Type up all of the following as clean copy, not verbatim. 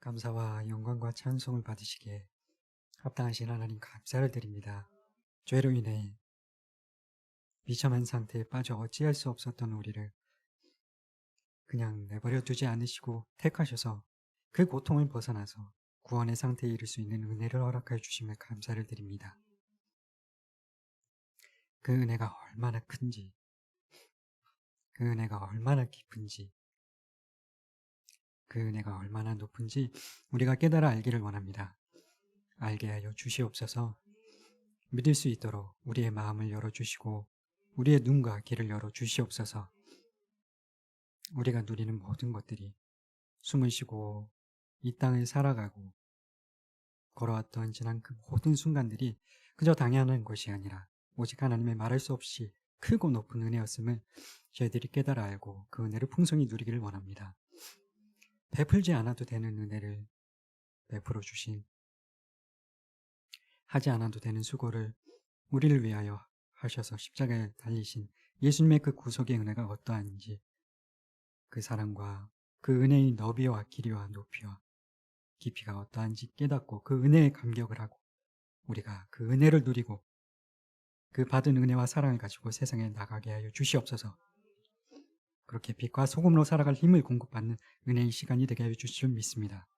감사와 영광과 찬송을 받으시기에 합당하신 하나님 감사를 드립니다. 죄로 인해 비참한 상태에 빠져 어찌할 수 없었던 우리를 그냥 내버려 두지 않으시고 택하셔서 그 고통을 벗어나서 구원의 상태에 이를 수 있는 은혜를 허락하여 주심에 감사를 드립니다. 그 은혜가 얼마나 큰지, 그 은혜가 얼마나 깊은지, 그 은혜가 얼마나 높은지 우리가 깨달아 알기를 원합니다. 알게 하여 주시옵소서. 믿을 수 있도록 우리의 마음을 열어주시고 우리의 눈과 귀를 열어주시옵소서. 우리가 누리는 모든 것들이 숨을 쉬고 이 땅을 살아가고 걸어왔던 지난 그 모든 순간들이 그저 당연한 것이 아니라 오직 하나님의 말할 수 없이 크고 높은 은혜였음을 저희들이 깨달아 알고 그 은혜를 풍성히 누리기를 원합니다. 베풀지 않아도 되는 은혜를 베풀어 주신, 하지 않아도 되는 수고를 우리를 위하여 하셔서 십자가에 달리신 예수님의 그 구속의 은혜가 어떠한지, 그 사랑과 그 은혜의 너비와 길이와 높이와 깊이가 어떠한지 깨닫고 그 은혜에 감격을 하고 우리가 그 은혜를 누리고 그 받은 은혜와 사랑을 가지고 세상에 나가게 하여 주시옵소서. 그렇게 빛과 소금으로 살아갈 힘을 공급받는 은혜의 시간이 되게 하여 주실 줄 믿습니다.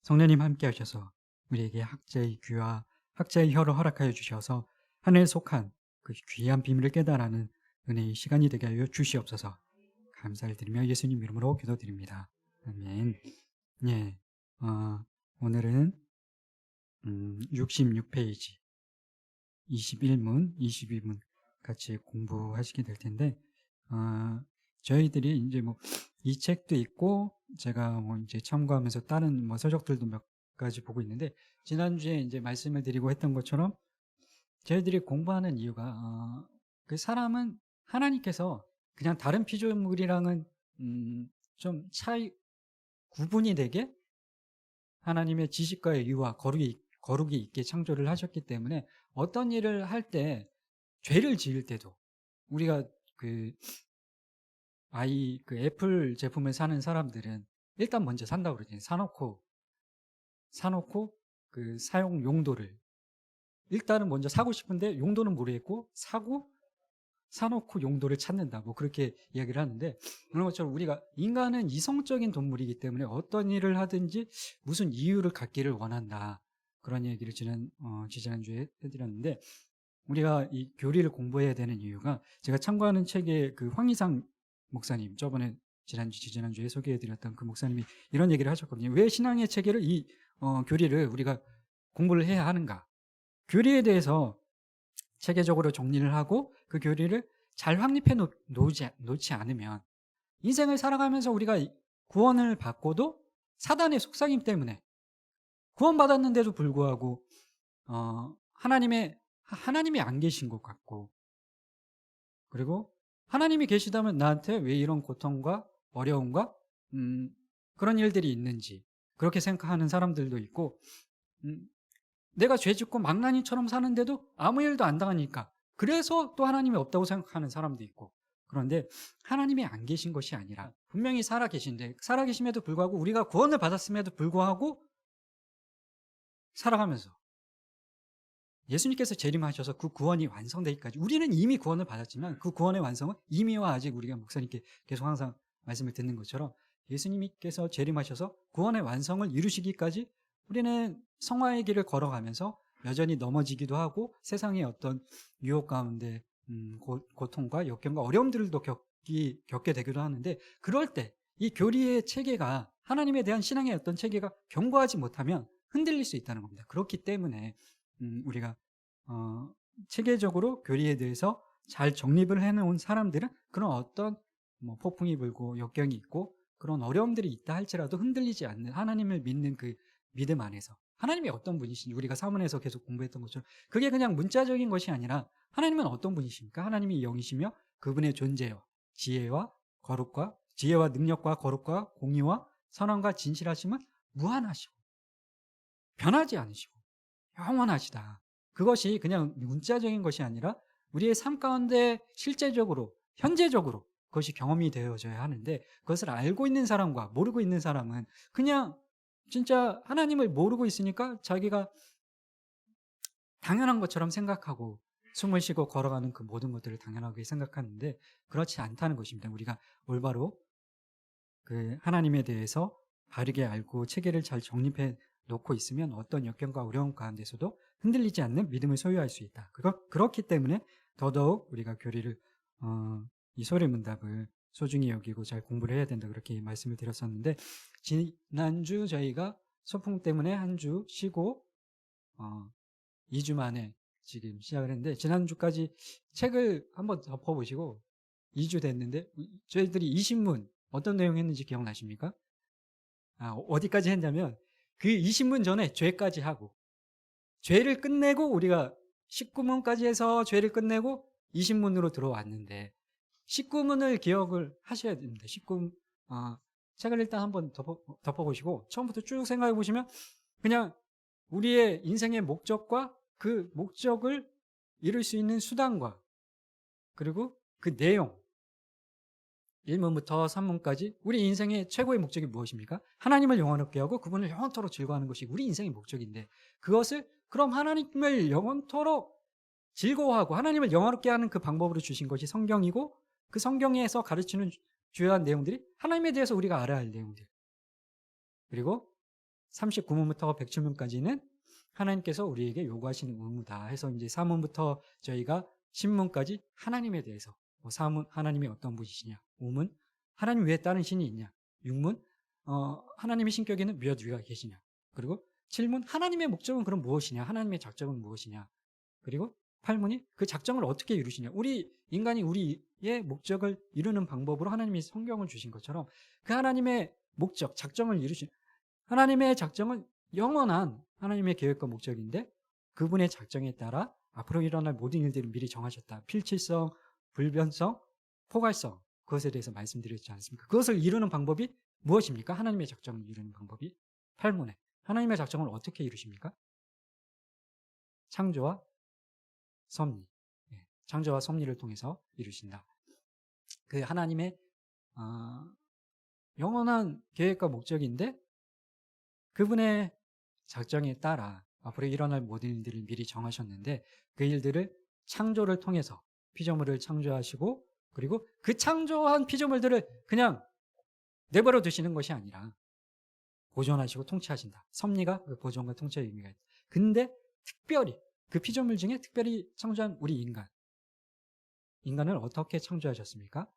성령님 함께 하셔서 우리에게 학자의 귀와 학자의 혀를 허락하여 주셔서 하늘에 속한 그 귀한 비밀을 깨달아는 은혜의 시간이 되게 하여 주시옵소서. 감사를 드리며 예수님 이름으로 기도드립니다. 아멘. 예, 오늘은 66페이지 21문, 22문 같이 공부하시게 될 텐데, 저희들이 이제 뭐 이 책도 있고 제가 뭐 이제 참고하면서 다른 뭐 서적들도 몇 가지 보고 있는데, 지난주에 이제 말씀을 드리고 했던 것처럼 저희들이 공부하는 이유가 그 사람은 하나님께서 그냥 다른 피조물이랑은 좀 구분이 되게 하나님의 지식과 유와 거룩이 있게 창조를 하셨기 때문에 어떤 일을 할 때, 죄를 지을 때도 우리가 그 애플 제품을 사는 사람들은 일단 먼저 산다고 그러잖아요. 사놓고 그 사용 용도를 일단은 먼저 사고 싶은데 용도는 모르겠고 사놓고 용도를 찾는다, 뭐 그렇게 이야기를 하는데, 그런 것처럼 우리가 인간은 이성적인 동물이기 때문에 어떤 일을 하든지 무슨 이유를 갖기를 원한다, 그런 얘기를 지난주에 해드렸는데, 우리가 이 교리를 공부해야 되는 이유가, 제가 참고하는 책에 그 황희상 목사님, 저번에 지난주에 소개해드렸던 그 목사님이 이런 얘기를 하셨거든요. 왜 신앙의 체계를 교리를 우리가 공부를 해야 하는가? 교리에 대해서 체계적으로 정리를 하고 그 교리를 잘 확립해 놓지 않으면 인생을 살아가면서 우리가 구원을 받고도 사단의 속삭임 때문에 구원받았는데도 불구하고 하나님이 안 계신 것 같고, 그리고 하나님이 계시다면 나한테 왜 이런 고통과 어려움과 그런 일들이 있는지 그렇게 생각하는 사람들도 있고, 내가 죄 짓고 망나니처럼 사는데도 아무 일도 안 당하니까 그래서 또 하나님이 없다고 생각하는 사람도 있고. 그런데 하나님이 안 계신 것이 아니라 분명히 살아계심에도 불구하고 우리가 구원을 받았음에도 불구하고 살아가면서 예수님께서 재림하셔서 그 구원이 완성되기까지, 우리는 이미 구원을 받았지만 그 구원의 완성은 이미와 아직, 우리가 목사님께 계속 항상 말씀을 듣는 것처럼 예수님께서 재림하셔서 구원의 완성을 이루시기까지 우리는 성화의 길을 걸어가면서 여전히 넘어지기도 하고 세상의 어떤 유혹 가운데 고통과 역경과 어려움들도 겪게 되기도 하는데, 그럴 때 이 교리의 체계가, 하나님에 대한 신앙의 어떤 체계가 견고하지 못하면 흔들릴 수 있다는 겁니다. 그렇기 때문에 우리가 체계적으로 교리에 대해서 잘 정립을 해놓은 사람들은 그런 어떤 폭풍이 불고 역경이 있고 그런 어려움들이 있다 할지라도 흔들리지 않는, 하나님을 믿는 그 믿음 안에서 하나님이 어떤 분이신지, 우리가 사문에서 계속 공부했던 것처럼 그게 그냥 문자적인 것이 아니라 하나님은 어떤 분이십니까? 하나님이 영이시며 그분의 존재와 지혜와 능력과 거룩과 공의와 선함과 진실하심은 무한하시고 변하지 않으시고 영원하시다. 그것이 그냥 문자적인 것이 아니라 우리의 삶 가운데 실제적으로, 현재적으로 그것이 경험이 되어져야 하는데 그것을 알고 있는 사람과 모르고 있는 사람은 그냥 진짜 하나님을 모르고 있으니까 자기가 당연한 것처럼 생각하고 숨을 쉬고 걸어가는 그 모든 것들을 당연하게 생각하는데 그렇지 않다는 것입니다. 우리가 올바로 그 하나님에 대해서 바르게 알고 체계를 잘 정립해 놓고 있으면 어떤 역경과 어려움 가운데서도 흔들리지 않는 믿음을 소유할 수 있다. 그렇기 때문에 더더욱 우리가 교리를 이 소리문답을 소중히 여기고 잘 공부를 해야 된다 그렇게 말씀을 드렸었는데 지난주 저희가 소풍 때문에 한 주 쉬고 2주 만에 지금 시작을 했는데 지난주까지 책을 한번 덮어보시고 2주 됐는데 저희들이 20문 어떤 내용 했는지 기억나십니까? 어디까지 했냐면 그 20문 전에 죄까지 하고 죄를 끝내고 우리가 19문까지 해서 죄를 끝내고 20문으로 들어왔는데 19문을 기억을 하셔야 됩니다. 19문 책을 일단 한번 덮어보시고 처음부터 쭉 생각해 보시면 그냥 우리의 인생의 목적과 그 목적을 이룰 수 있는 수단과 그리고 그 내용 1문부터 3문까지 우리 인생의 최고의 목적이 무엇입니까? 하나님을 영원롭게 하고 그분을 영원토록 즐거워하는 것이 우리 인생의 목적인데 그것을 그럼 하나님을 영원토록 즐거워하고 하나님을 영원롭게 하는 그 방법으로 주신 것이 성경이고 그 성경에서 가르치는 주요한 내용들이 하나님에 대해서 우리가 알아야 할 내용들 그리고 39문부터 107문까지는 하나님께서 우리에게 요구하시는 의무다 해서 이제 4문부터 저희가 10문까지 하나님에 대해서 4문 하나님이 어떤 분이시냐 5문 하나님 외에 다른 신이 있냐 6문 하나님의 신격에는 몇 위가 계시냐 그리고 7문 하나님의 목적은 그럼 무엇이냐 하나님의 작정은 무엇이냐 그리고 8문이 그 작정을 어떻게 이루시냐 우리 인간이 우리의 목적을 이루는 방법으로 하나님이 성경을 주신 것처럼 그 하나님의 목적 작정을 이루신 하나님의 작정은 영원한 하나님의 계획과 목적인데 그분의 작정에 따라 앞으로 일어날 모든 일들을 미리 정하셨다. 필치성, 불변성, 포괄성 그것에 대해서 말씀드렸지 않습니까? 그것을 이루는 방법이 무엇입니까? 하나님의 작정을 이루는 방법이 8문에 하나님의 작정을 어떻게 이루십니까? 창조와 섭리 창조와 섭리를 통해서 이루신다. 그 하나님의 영원한 계획과 목적인데 그분의 작정에 따라 앞으로 일어날 모든 일들을 미리 정하셨는데 그 일들을 창조를 통해서 피조물을 창조하시고 그리고 그 창조한 피조물들을 그냥 내버려 두시는 것이 아니라 보존하시고 통치하신다. 섭리가 그 보존과 통치의 의미가 있다. 근데 특별히 그 피조물 중에 특별히 창조한 우리 인간을 어떻게 창조하셨습니까?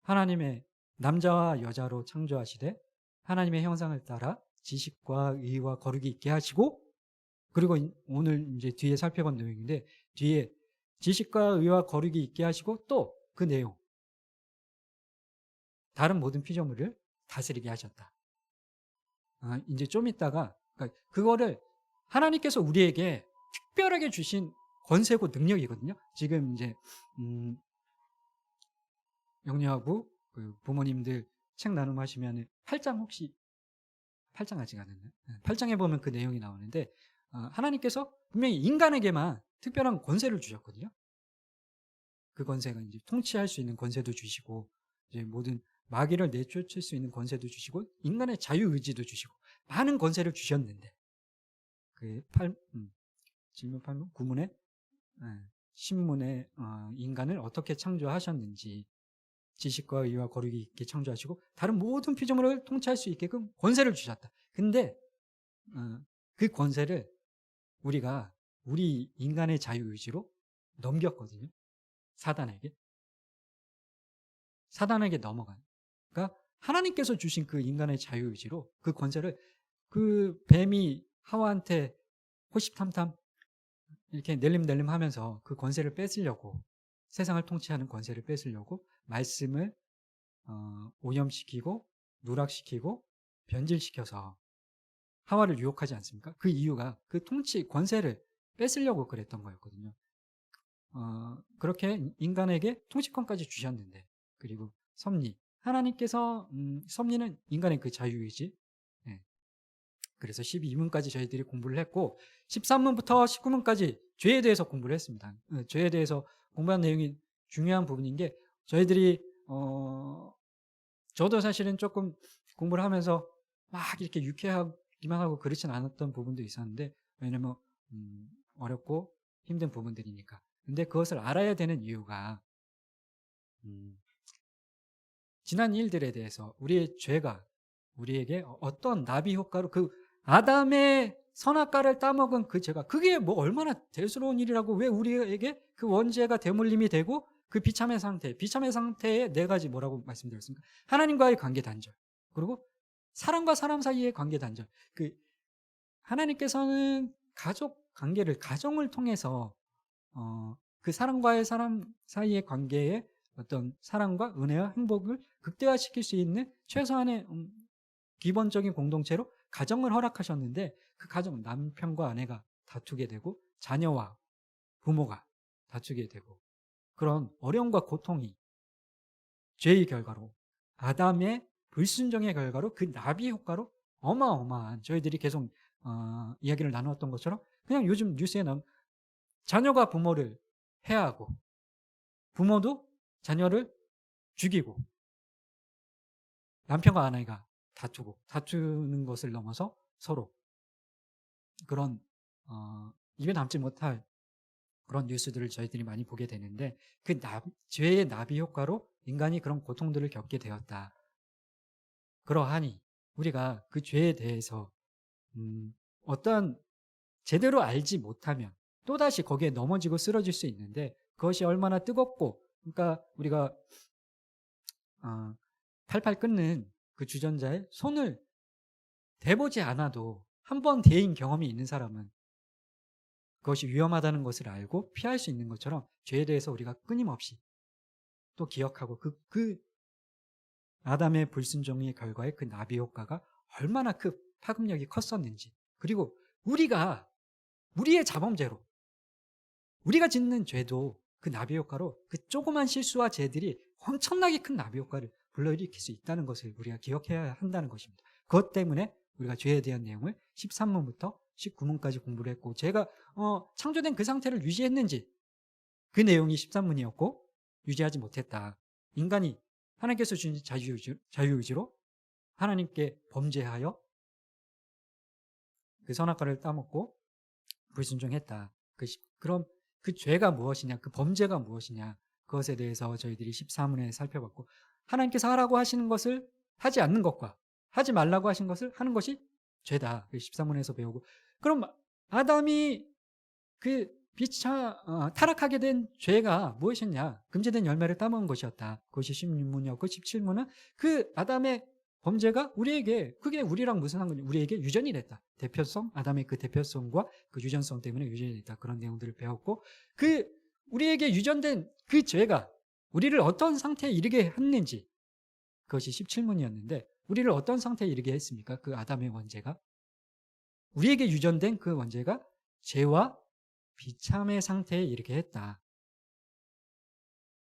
하나님의 남자와 여자로 창조하시되 하나님의 형상을 따라 지식과 의와 거룩이 있게 하시고 그리고 오늘 이제 뒤에 살펴본 내용인데 뒤에 지식과 의와 거룩이 있게 하시고 또 그 내용 다른 모든 피조물을 다스리게 하셨다. 이제 좀 있다가 그러니까 그거를 하나님께서 우리에게 특별하게 주신 권세고 능력이거든요. 지금 이제 영유아부 그 부모님들 책 나눔하시면 8장 혹시 8장 아직 안 했나요? 8장에 보면 그 내용이 나오는데 하나님께서 분명히 인간에게만 특별한 권세를 주셨거든요. 그 권세가 이제 통치할 수 있는 권세도 주시고 이제 모든 마귀를 내쫓을 수 있는 권세도 주시고 인간의 자유의지도 주시고 많은 권세를 주셨는데 그 질문 8문 9문에 신문에 인간을 어떻게 창조하셨는지 지식과 의와 거룩이 있게 창조하시고 다른 모든 피조물을 통치할 수 있게끔 권세를 주셨다. 근데 그 권세를 우리가 우리 인간의 자유의지로 넘겼거든요. 사단에게 넘어간. 그러니까 하나님께서 주신 그 인간의 자유의지로 그 권세를 그 뱀이 하와한테 호시탐탐 이렇게 낼름낼름 하면서 그 권세를 뺏으려고 세상을 통치하는 권세를 뺏으려고 말씀을 오염시키고 누락시키고 변질시켜서 하와를 유혹하지 않습니까? 그 이유가 그 통치 권세를 뺏으려고 그랬던 거였거든요. 그렇게 인간에게 통치권까지 주셨는데 그리고 섭리 하나님께서 섭리는 인간의 그 자유의지 그래서 12문까지 저희들이 공부를 했고 13문부터 19문까지 죄에 대해서 공부를 했습니다. 죄에 대해서 공부한 내용이 중요한 부분인 게 저희들이 저도 사실은 조금 공부를 하면서 막 이렇게 유쾌하기만 하고 그렇진 않았던 부분도 있었는데, 왜냐면 어렵고 힘든 부분들이니까. 근데 그것을 알아야 되는 이유가 지난 일들에 대해서 우리의 죄가 우리에게 어떤 나비 효과로 그 아담의 선악과를 따먹은 그 죄가 그게 뭐 얼마나 대수로운 일이라고 왜 우리에게 그 원죄가 대물림이 되고 그 비참의 상태에 네 가지 뭐라고 말씀드렸습니까? 하나님과의 관계 단절, 그리고 사람과 사람 사이의 관계 단절. 그 하나님께서는 가족 관계를 가정을 통해서 그 사람과의 사람 사이의 관계에 어떤 사랑과 은혜와 행복을 극대화시킬 수 있는 최소한의 기본적인 공동체로 가정을 허락하셨는데, 그 가정 남편과 아내가 다투게 되고 자녀와 부모가 다투게 되고 그런 어려움과 고통이 죄의 결과로, 아담의 불순종의 결과로, 그 나비 효과로 어마어마한, 저희들이 계속 이야기를 나누었던 것처럼 그냥 요즘 뉴스에 나온 자녀가 부모를 해하고 부모도 자녀를 죽이고 남편과 아내가 다투는 것을 넘어서 서로 그런 입에 담지 못할 그런 뉴스들을 저희들이 많이 보게 되는데, 그 죄의 나비 효과로 인간이 그런 고통들을 겪게 되었다. 그러하니 우리가 그 죄에 대해서 어떠한 제대로 알지 못하면 또다시 거기에 넘어지고 쓰러질 수 있는데, 그것이 얼마나 뜨겁고, 그러니까 우리가 팔팔 끓는 그 주전자에 손을 대보지 않아도 한 번 대인 경험이 있는 사람은 그것이 위험하다는 것을 알고 피할 수 있는 것처럼, 죄에 대해서 우리가 끊임없이 또 기억하고 그 아담의 불순종의 결과의 그 나비 효과가 얼마나 그 파급력이 컸었는지, 그리고 우리가 우리의 자범죄로 우리가 짓는 죄도 그 나비 효과로 그 조그만 실수와 죄들이 엄청나게 큰 나비 효과를 불러일으킬 수 있다는 것을 우리가 기억해야 한다는 것입니다. 그것 때문에 우리가 죄에 대한 내용을 13문부터 19문까지 공부를 했고, 제가 창조된 그 상태를 유지했는지 그 내용이 13문이었고 유지하지 못했다. 인간이 하나님께서 주신 자유의지로 하나님께 범죄하여 그 선악과를 따먹고 불순종했다. 그럼 그 죄가 무엇이냐, 그 범죄가 무엇이냐, 그것에 대해서 저희들이 13문에 살펴봤고, 하나님께서 하라고 하시는 것을 하지 않는 것과 하지 말라고 하신 것을 하는 것이 죄다. 13문에서 배우고, 그럼 아담이 그 타락하게 된 죄가 무엇이었냐? 금지된 열매를 따먹은 것이었다. 그것이 16문이었고, 17문은 그 아담의 범죄가 우리에게, 그게 우리랑 무슨 상관이냐? 우리에게 유전이 됐다. 대표성, 아담의 그 대표성과 그 유전성 때문에 유전이 됐다. 그런 내용들을 배웠고, 그 우리에게 유전된 그 죄가 우리를 어떤 상태에 이르게 했는지, 그것이 17문이었는데, 우리를 어떤 상태에 이르게 했습니까? 그 아담의 원죄가, 우리에게 유전된 그 원죄가 죄와 비참의 상태에 이르게 했다.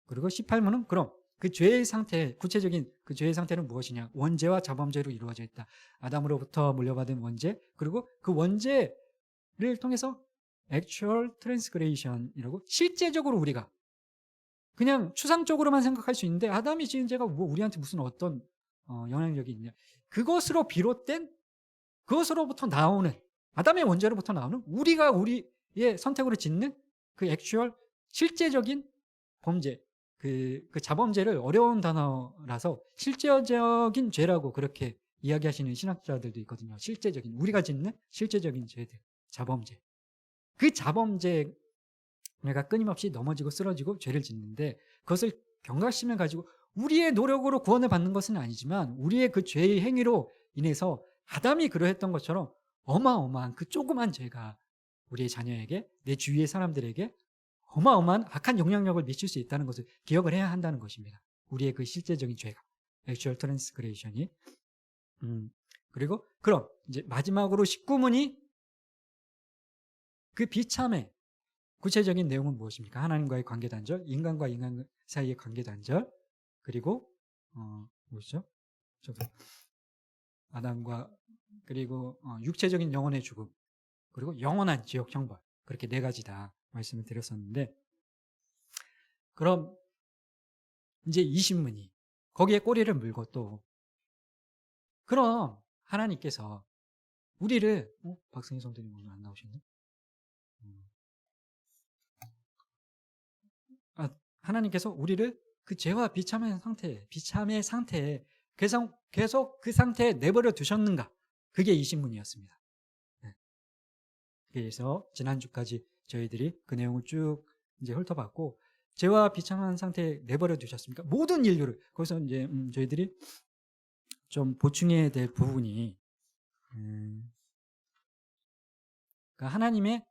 그리고 18문은 그럼 그 죄의 상태, 구체적인 그 죄의 상태는 무엇이냐? 원죄와 자범죄로 이루어져 있다. 아담으로부터 물려받은 원죄, 그리고 그 원죄를 통해서 actual transgression이라고, 실제적으로 우리가 그냥 추상적으로만 생각할 수 있는데 아담이 지은 죄가 뭐 우리한테 무슨 어떤 영향력이 있냐? 그것으로 비롯된, 그것으로부터 나오는, 아담의 원죄로부터 나오는, 우리가 우리의 선택으로 짓는 그 액츄얼, 실제적인 범죄, 그 자범죄를 어려운 단어라서 실제적인 죄라고 그렇게 이야기하시는 신학자들도 있거든요. 실제적인, 우리가 짓는 실제적인 죄들, 자범죄. 그 자범죄가 끊임없이 넘어지고 쓰러지고 죄를 짓는데, 그것을 경각심을 가지고 우리의 노력으로 구원을 받는 것은 아니지만 우리의 그 죄의 행위로 인해서 아담이 그러했던 것처럼 어마어마한 그 조그만 죄가 우리의 자녀에게, 내 주위의 사람들에게 어마어마한 악한 영향력을 미칠 수 있다는 것을 기억을 해야 한다는 것입니다. 우리의 그 실제적인 죄가, actual transgression이. 그리고 그럼 이제 마지막으로 19문이 그 비참의 구체적인 내용은 무엇입니까? 하나님과의 관계 단절, 인간과 인간 사이의 관계 단절, 그리고 뭐죠? 저도 아담과, 그리고 육체적인 영혼의 죽음, 그리고 영원한 지옥 형벌, 그렇게 네 가지다 말씀을 드렸었는데, 그럼 이제 이 신문이 거기에 꼬리를 물고 또 그럼 하나님께서 우리를 박승희 성도님 오늘 안 나오셨네? 하나님께서 우리를 그 죄와 비참의 상태에 계속 그 상태에 내버려 두셨는가? 그게 이 신문이었습니다. 네. 그래서 지난주까지 저희들이 그 내용을 쭉 이제 훑어봤고, 죄와 비참한 상태에 내버려 두셨습니까? 모든 인류를. 거기서 이제 저희들이 좀 보충해야 될 부분이, 그러니까 하나님의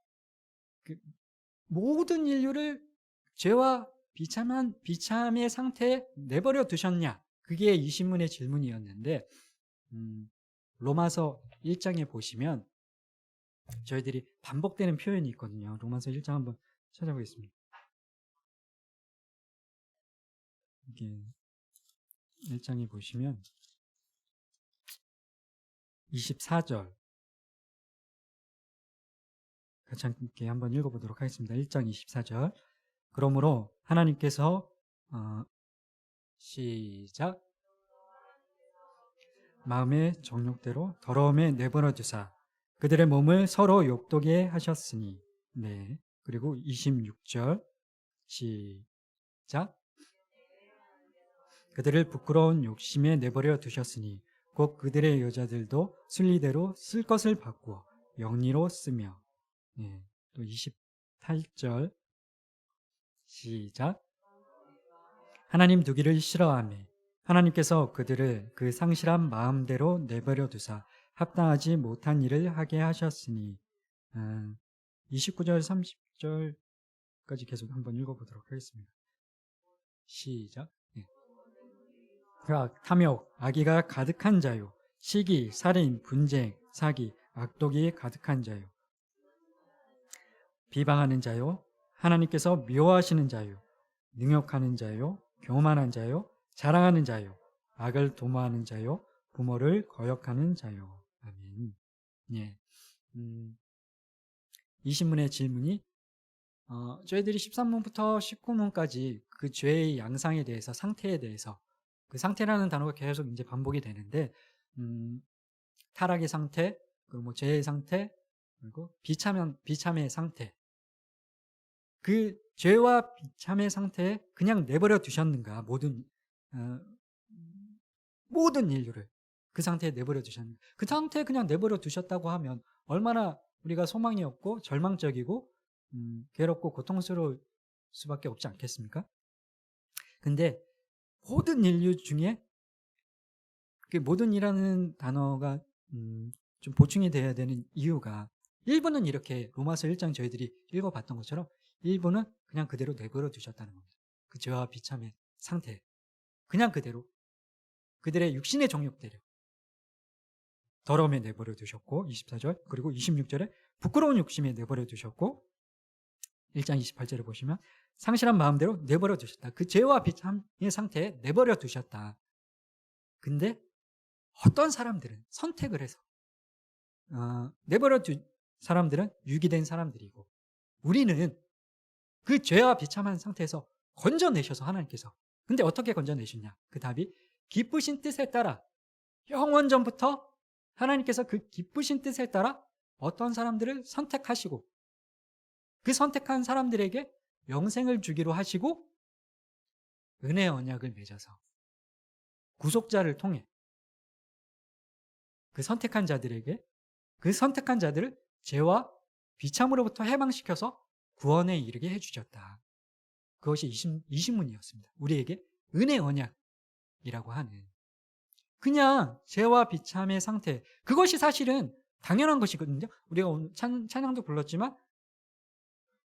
그 모든 인류를 죄와 비참의 상태에 내버려 두셨냐? 그게 이 신문의 질문이었는데, 로마서 1장에 보시면 저희들이 반복되는 표현이 있거든요. 로마서 1장 한번 찾아보겠습니다. 이게 1장에 보시면 24절 같이 함께 한번 읽어보도록 하겠습니다. 1장 24절. 그러므로 하나님께서 시작. 마음의 정욕대로 더러움에 내버려 두사 그들의 몸을 서로 욕되게 하셨으니. 네. 그리고 26절 시작. 그들을 부끄러운 욕심에 내버려 두셨으니 곧 그들의 여자들도 순리대로 쓸 것을 바꾸어 영리로 쓰며. 네. 또 28절 시작. 하나님 두기를 싫어하며 하나님께서 그들을 그 상실한 마음대로 내버려 두사 합당하지 못한 일을 하게 하셨으니. 29절 30절까지 계속 한번 읽어보도록 하겠습니다. 시작. 네. 탐욕, 악의가 가득한 자요, 시기, 살인, 분쟁, 사기, 악독이 가득한 자요, 비방하는 자요, 하나님께서 미워하시는 자요, 능욕하는 자요, 교만한 자요, 자랑하는 자요, 악을 도모하는 자요, 부모를 거역하는 자요. 아멘. 예. 이 신문의 질문이 저희들이 13문부터 19문까지 그 죄의 양상에 대해서, 상태에 대해서, 그 상태라는 단어가 계속 이제 반복이 되는데, 타락의 상태, 그리고 뭐 죄의 상태, 그리고 비참의 상태. 그 죄와 비참의 상태에 그냥 내버려 두셨는가? 모든 인류를 그 상태에 내버려 두셨는가? 그 상태에 그냥 내버려 두셨다고 하면 얼마나 우리가 소망이 없고 절망적이고 괴롭고 고통스러울 수밖에 없지 않겠습니까? 근데 모든 인류 중에 그 모든이라는 단어가 좀 보충이 돼야 되는 이유가, 일부는 이렇게 로마서 1장 저희들이 읽어봤던 것처럼 일부는 그냥 그대로 내버려 두셨다는 겁니다. 그 죄와 비참의 상태 그냥 그대로 그들의 육신의 정욕대로 더러움에 내버려 두셨고, 24절, 그리고 26절에 부끄러운 욕심에 내버려 두셨고, 1장 28절에 보시면 상실한 마음대로 내버려 두셨다. 그 죄와 비참의 상태에 내버려 두셨다. 근데 어떤 사람들은 선택을 해서 내버려 둔 사람들은 유기된 사람들이고, 우리는 그 죄와 비참한 상태에서 건져내셔서 하나님께서, 근데 어떻게 건져내셨냐? 그 답이 기쁘신 뜻에 따라, 영원전부터 하나님께서 그 기쁘신 뜻에 따라 어떤 사람들을 선택하시고 그 선택한 사람들에게 영생을 주기로 하시고 은혜의 언약을 맺어서 구속자를 통해 그 선택한 자들에게, 그 선택한 자들을 죄와 비참으로부터 해방시켜서 구원에 이르게 해주셨다. 그것이 이신문이었습니다. 우리에게 은혜의 언약이라고 하는, 그냥 죄와 비참의 상태, 그것이 사실은 당연한 것이거든요. 우리가 오늘 찬양도 불렀지만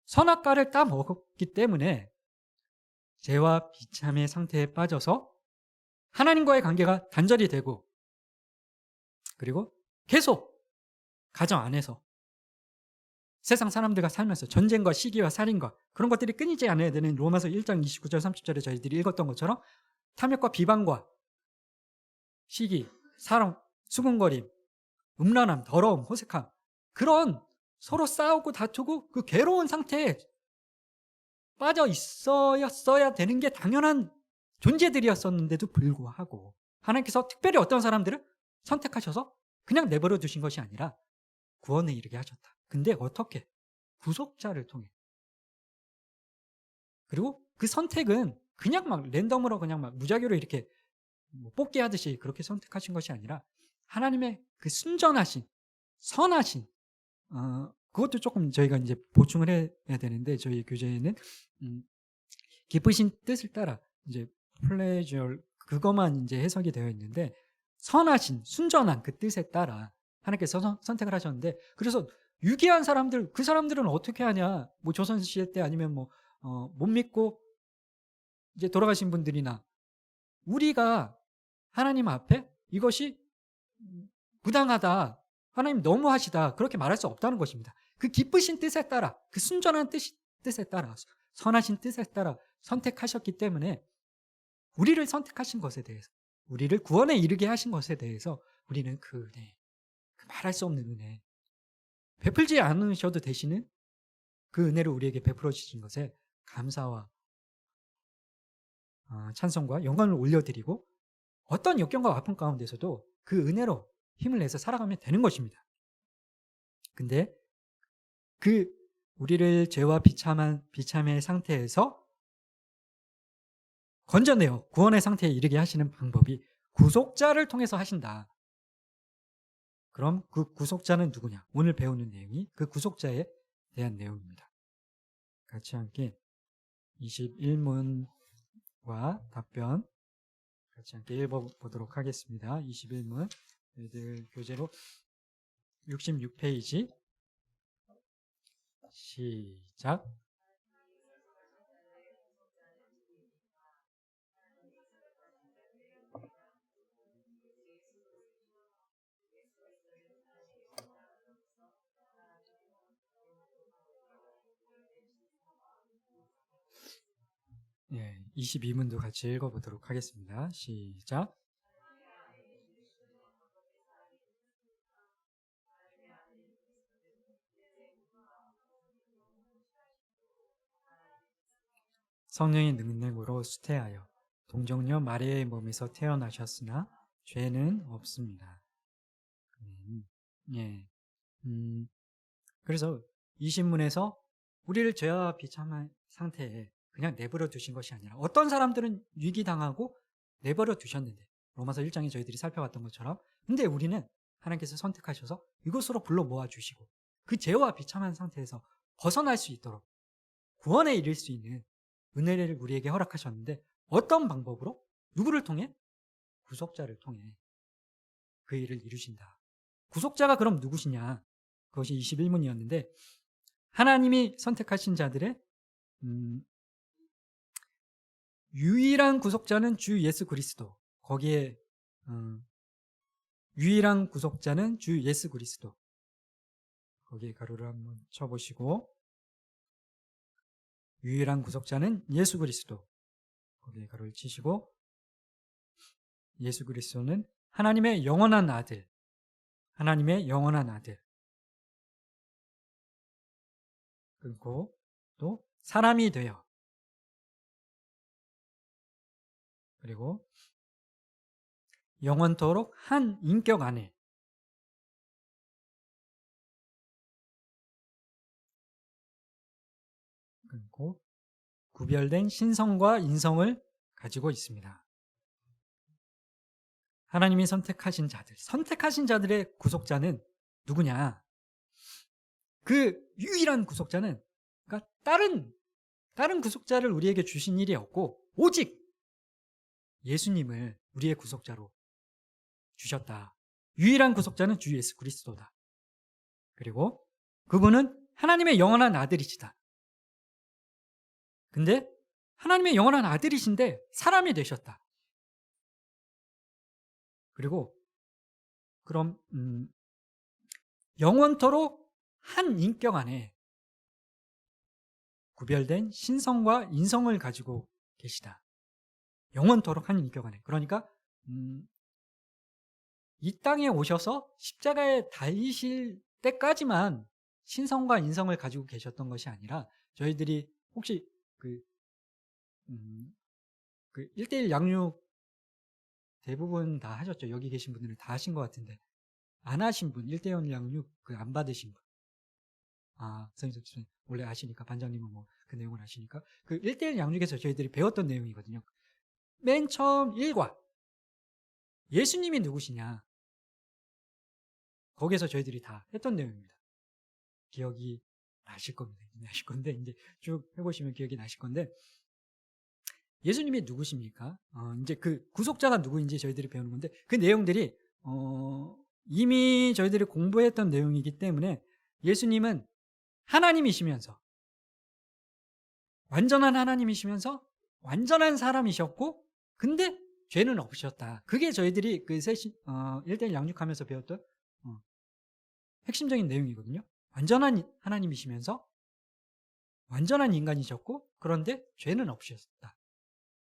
선악과를 따먹었기 때문에 죄와 비참의 상태에 빠져서 하나님과의 관계가 단절이 되고, 그리고 계속 가정 안에서 세상 사람들과 살면서 전쟁과 시기와 살인과 그런 것들이 끊이지 않아야 되는 로마서 1장 29절 30절에 저희들이 읽었던 것처럼 탐욕과 비방과 시기, 사랑, 수군거림, 음란함, 더러움, 호색함, 그런 서로 싸우고 다투고 그 괴로운 상태에 빠져 있어야 되는 게 당연한 존재들이었었는데도 불구하고 하나님께서 특별히 어떤 사람들을 선택하셔서 그냥 내버려 두신 것이 아니라 구원에 이르게 하셨다. 근데 어떻게? 구속자를 통해. 그리고 그 선택은 그냥 막 랜덤으로 그냥 막 무작위로 이렇게 뭐 뽑기 하듯이 그렇게 선택하신 것이 아니라 하나님의 그 순전하신, 선하신, 그것도 조금 저희가 이제 보충을 해야 되는데, 저희 교재에는 기쁘신 뜻을 따라 이제 pleasure 그것만 이제 해석이 되어 있는데, 선하신, 순전한 그 뜻에 따라 하나님께서 선택을 하셨는데, 그래서 유기한 사람들, 그 사람들은 어떻게 하냐? 뭐 조선시대 때 아니면 뭐 못 믿고 이제 돌아가신 분들이나 우리가 하나님 앞에 이것이 부당하다, 하나님 너무하시다, 그렇게 말할 수 없다는 것입니다. 그 기쁘신 뜻에 따라, 그 순전한 뜻에 따라, 선하신 뜻에 따라 선택하셨기 때문에 우리를 선택하신 것에 대해서, 우리를 구원에 이르게 하신 것에 대해서 우리는 그 은혜, 그 말할 수 없는 은혜, 베풀지 않으셔도 되시는 그 은혜를 우리에게 베풀어 주신 것에 감사와 찬송과 영광을 올려드리고, 어떤 역경과 아픔 가운데서도 그 은혜로 힘을 내서 살아가면 되는 것입니다. 근데 그 우리를 죄와 비참의 상태에서 건져내어 구원의 상태에 이르게 하시는 방법이 구속자를 통해서 하신다. 그럼 그 구속자는 누구냐? 오늘 배우는 내용이 그 구속자에 대한 내용입니다. 같이 함께 21문과 답변 같이 함께 읽어보도록 하겠습니다. 21문 저희들 교재로 66페이지 시작. 예, 22문도 같이 읽어보도록 하겠습니다. 시작. 성령의 능력으로 수태하여 동정녀 마리아의 몸에서 태어나셨으나 죄는 없습니다. 예. 그래서 이 신문에서 우리를 죄와 비참한 상태에 그냥 내버려 두신 것이 아니라, 어떤 사람들은 위기당하고 내버려 두셨는데, 로마서 1장에 저희들이 살펴봤던 것처럼, 근데 우리는 하나님께서 선택하셔서 이곳으로 불러 모아주시고 그 죄와 비참한 상태에서 벗어날 수 있도록 구원에 이를 수 있는 은혜를 우리에게 허락하셨는데, 어떤 방법으로? 누구를 통해? 구속자를 통해 그 일을 이루신다. 구속자가 그럼 누구시냐? 그것이 21문이었는데, 하나님이 선택하신 자들의 유일한 구속자는 주 예수 그리스도. 거기에 유일한 구속자는 주 예수 그리스도. 거기에 가로를 한번 쳐보시고, 유일한 구속자는 예수 그리스도. 거기에 가로를 치시고, 예수 그리스도는 하나님의 영원한 아들. 하나님의 영원한 아들. 그리고 또 사람이 되어, 그리고 영원토록 한 인격 안에 그리고 구별된 신성과 인성을 가지고 있습니다. 하나님이 선택하신 자들의 구속자는 누구냐? 그 유일한 구속자는, 그러니까 다른 구속자를 우리에게 주신 일이 없고 오직 예수님을 우리의 구속자로 주셨다. 유일한 구속자는 주 예수 그리스도다. 그리고 그분은 하나님의 영원한 아들이시다. 근데 하나님의 영원한 아들이신데 사람이 되셨다. 그리고 그럼 영원토록 한 인격 안에 구별된 신성과 인성을 가지고 계시다. 영원토록 한 인격 안에. 그러니까 이 땅에 오셔서 십자가에 달리실 때까지만 신성과 인성을 가지고 계셨던 것이 아니라, 저희들이 혹시 그 1대1 양육 대부분 다 하셨죠. 여기 계신 분들은 다 하신 것 같은데 안 하신 분, 1대1 양육 그 안 받으신 분. 선생님 원래 아시니까, 반장님은 뭐 그 내용을 아시니까, 그 1대1 양육에서 저희들이 배웠던 내용이거든요. 맨 처음 1과 예수님이 누구시냐, 거기에서 저희들이 다 했던 내용입니다. 기억이 나실 겁니다. 나실 건데, 이제 쭉 해보시면 기억이 나실 건데, 예수님이 누구십니까? 이제 그 구속자가 누구인지 저희들이 배우는 건데, 그 내용들이 이미 저희들이 공부했던 내용이기 때문에, 예수님은 하나님이시면서, 완전한 하나님이시면서 완전한 사람이셨고, 근데 죄는 없으셨다. 그게 저희들이 그 1대1 양육하면서 배웠던 핵심적인 내용이거든요. 완전한 하나님이시면서 완전한 인간이셨고, 그런데 죄는 없으셨다.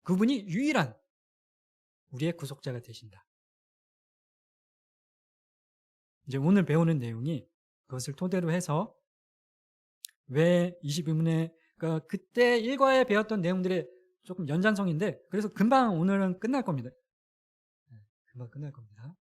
그분이 유일한 우리의 구속자가 되신다. 이제 오늘 배우는 내용이 그것을 토대로 해서 왜 22문에, 그러니까 그때 일과에 배웠던 내용들의 조금 연장성인데, 그래서 금방 오늘은 끝날 겁니다. 금방 끝날 겁니다.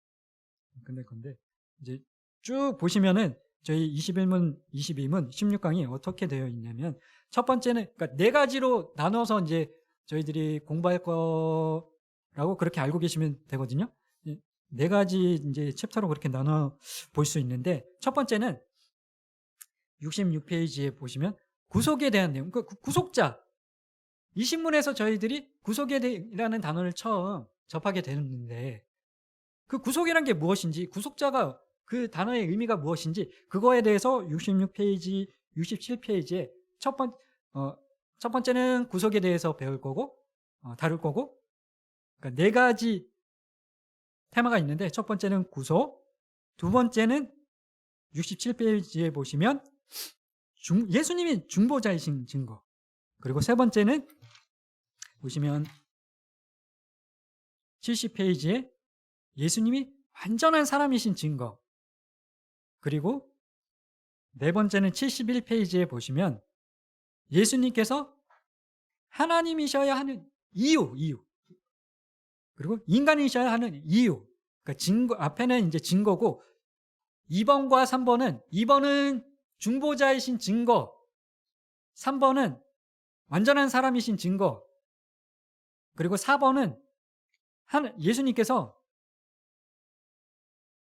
끝날 건데, 이제 쭉 보시면은 저희 21문, 22문, 16강이 어떻게 되어 있냐면, 첫 번째는, 그러니까 네 가지로 나눠서 이제 저희들이 공부할 거라고 그렇게 알고 계시면 되거든요. 네 가지 이제 챕터로 그렇게 나눠 볼 수 있는데, 첫 번째는 66페이지에 보시면 구속에 대한 내용, 그 구속자. 이 신문에서 저희들이 구속이라는 단어를 처음 접하게 되는데, 그 구속이란 게 무엇인지, 구속자가 그 단어의 의미가 무엇인지, 그거에 대해서 66페이지, 67페이지에 첫 번째는 구속에 대해서 배울 거고, 다룰 거고, 그러니까 네 가지 테마가 있는데, 첫 번째는 구속, 두 번째는 67페이지에 보시면 예수님이 중보자이신 증거, 그리고 세 번째는 보시면 70페이지에 예수님이 완전한 사람이신 증거, 그리고 네 번째는 71페이지에 보시면 예수님께서 하나님이셔야 하는 이유, 그리고 인간이셔야 하는 이유. 그러니까 증거, 앞에는 이제 증거고, 2번과 3번은, 2번은 중보자이신 증거, 3번은 완전한 사람이신 증거, 그리고 4번은 예수님께서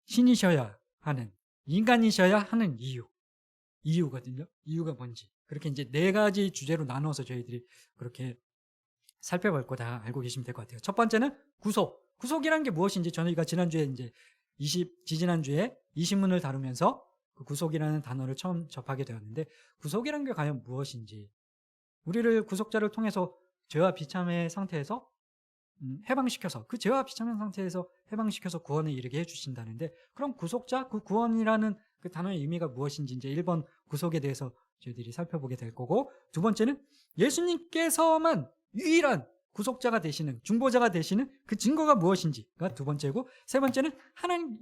신이셔야 하는, 인간이셔야 하는 이유거든요. 이유가 뭔지. 그렇게 이제 네 가지 주제로 나눠서 저희들이 그렇게 살펴볼 거 다 알고 계시면 될 것 같아요. 첫 번째는 구속. 구속이라는 게 무엇인지 저희가 지난주에 이제 지지난주에 이 신문을 다루면서 그 구속이라는 단어를 처음 접하게 되었는데, 구속이라는 게 과연 무엇인지, 우리를 구속자를 통해서 죄와 비참의 상태에서 해방시켜서, 그 죄와 비참한 상태에서 해방시켜서 구원에 이르게 해주신다는데, 그럼 구속자, 그 구원이라는 그 단어의 의미가 무엇인지 이제 1번 구속에 대해서 저희들이 살펴보게 될 거고, 두 번째는 예수님께서만 유일한 구속자가 되시는, 중보자가 되시는 그 증거가 무엇인지가 두 번째고, 세 번째는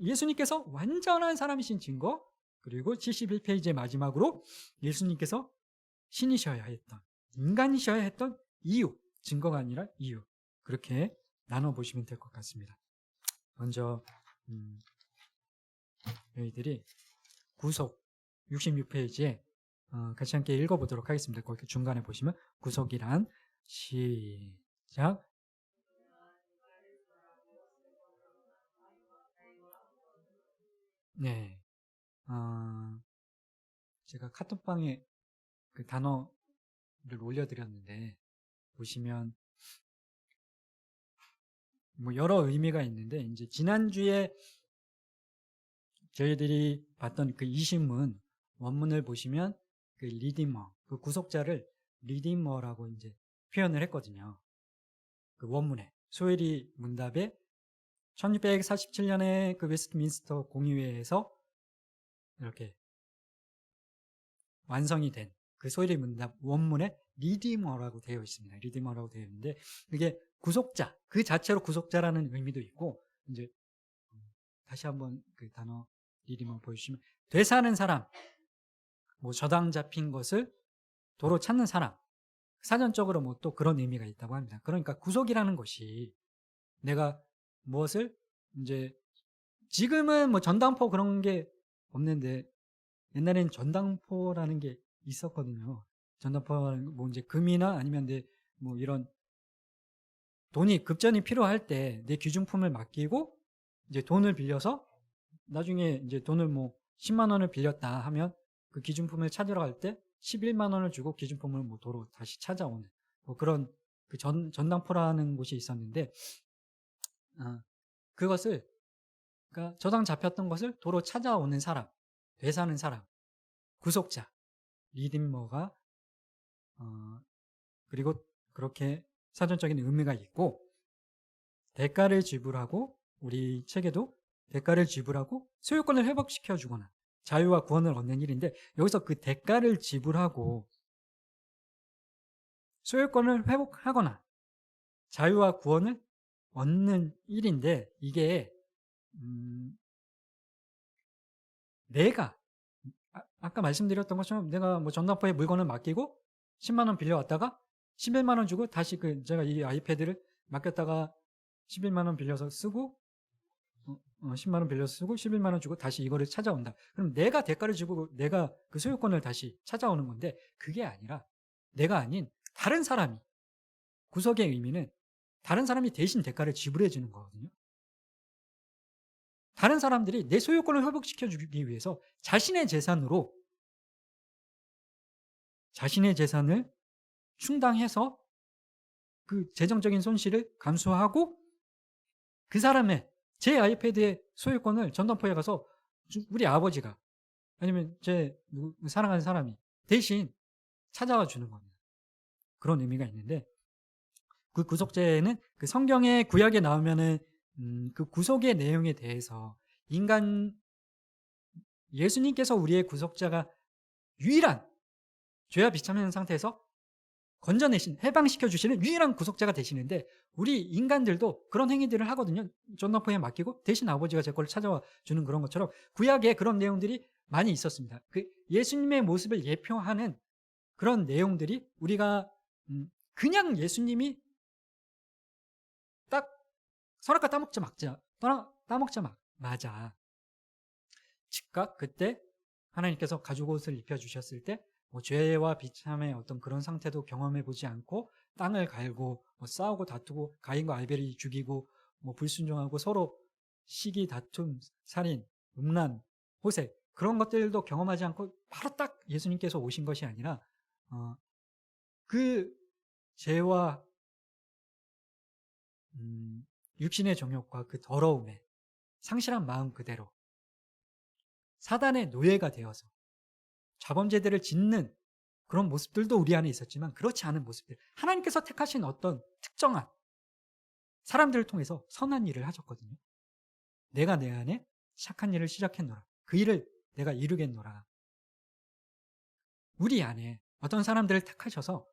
예수님께서 완전한 사람이신 증거, 그리고 71페이지의 마지막으로 예수님께서 신이셔야 했던, 인간이셔야 했던 이유, 증거가 아니라 이유, 그렇게 나눠보시면 될 것 같습니다. 먼저 저희들이 구속 66페이지에 같이 함께 읽어보도록 하겠습니다. 거기 중간에 보시면 구속이란, 시작. 네, 제가 카톡방에 그 단어를 올려드렸는데, 보시면 뭐 여러 의미가 있는데, 이제 지난주에 저희들이 봤던 그 이신문 원문을 보시면 그 리디머, 그 구속자를 리디머라고 이제 표현을 했거든요. 그 원문에 소회리 문답에 1647년에 그 웨스트민스터 공의회에서 이렇게 완성이 된 그 소회리 문답 원문에 리디머라고 되어 있습니다. 리디머라고 되어 있는데, 이게 구속자, 그 자체로 구속자라는 의미도 있고, 이제 다시 한번 그 단어 리디머 보여주시면, 되사는 사람, 뭐 저당 잡힌 것을 도로 찾는 사람, 사전적으로 뭐 또 그런 의미가 있다고 합니다. 그러니까 구속이라는 것이 내가 무엇을 이제 지금은 뭐 전당포 그런 게 없는데 옛날에는 전당포라는 게 있었거든요. 전당포는 뭐 이제 금이나 아니면 뭐 이런 돈이 급전이 필요할 때 내 귀중품을 맡기고 이제 돈을 빌려서 나중에 이제 돈을 뭐 10만 원을 빌렸다 하면 그 귀중품을 찾으러 갈 때 11만 원을 주고 귀중품을 뭐 도로 다시 찾아오는 뭐 그런 그 전당포라는 곳이 있었는데 그것을 그러니까 저당 잡혔던 것을 도로 찾아오는 사람, 되사는 사람, 구속자, 리디머가 그리고 그렇게 사전적인 의미가 있고 대가를 지불하고 우리 책에도 대가를 지불하고 소유권을 회복시켜 주거나 자유와 구원을 얻는 일인데 여기서 그 대가를 지불하고 소유권을 회복하거나 자유와 구원을 얻는 일인데 이게 내가 아까 말씀드렸던 것처럼 내가 뭐 전당포에 물건을 맡기고 10만 원 빌려왔다가 11만 원 주고 다시 제가 이 아이패드를 맡겼다가 11만 원 빌려서 쓰고 10만 원 빌려서 쓰고 11만 원 주고 다시 이거를 찾아온다. 그럼 내가 대가를 주고 내가 그 소유권을 다시 찾아오는 건데 그게 아니라 내가 아닌 다른 사람이 구속의 의미는 다른 사람이 대신 대가를 지불해 주는 거거든요. 다른 사람들이 내 소유권을 회복시켜 주기 위해서 자신의 재산을 충당해서 그 재정적인 손실을 감수하고 그 사람의 제 아이패드의 소유권을 전당포에 가서 우리 아버지가 아니면 제 사랑하는 사람이 대신 찾아와 주는 겁니다. 그런 의미가 있는데 그 구속죄는 그 성경의 구약에 나오면은 그 구속의 내용에 대해서 예수님께서 우리의 구속자가 유일한 죄와 비참한 상태에서 건져내신 해방시켜 주시는 유일한 구속자가 되시는데 우리 인간들도 그런 행위들을 하거든요. 전당포에 맡기고 대신 아버지가 제 걸 찾아와 주는 그런 것처럼 구약에 그런 내용들이 많이 있었습니다. 그 예수님의 모습을 예표하는 그런 내용들이 우리가 그냥 예수님이 딱 선악과 따먹자마자 즉각 그때 하나님께서 가죽 옷을 입혀주셨을 때 뭐 죄와 비참의 어떤 그런 상태도 경험해 보지 않고 땅을 갈고 뭐 싸우고 다투고 가인과 아벨이 죽이고 뭐 불순종하고 서로 시기 다툼 살인 음란 호색 그런 것들도 경험하지 않고 바로 딱 예수님께서 오신 것이 아니라 그 죄와 육신의 정욕과 그 더러움에 상실한 마음 그대로 사단의 노예가 되어서 자범죄들을 짓는 그런 모습들도 우리 안에 있었지만 그렇지 않은 모습들 하나님께서 택하신 어떤 특정한 사람들을 통해서 선한 일을 하셨거든요. 내가 내 안에 착한 일을 시작했노라. 그 일을 내가 이루겠노라. 우리 안에 어떤 사람들을 택하셔서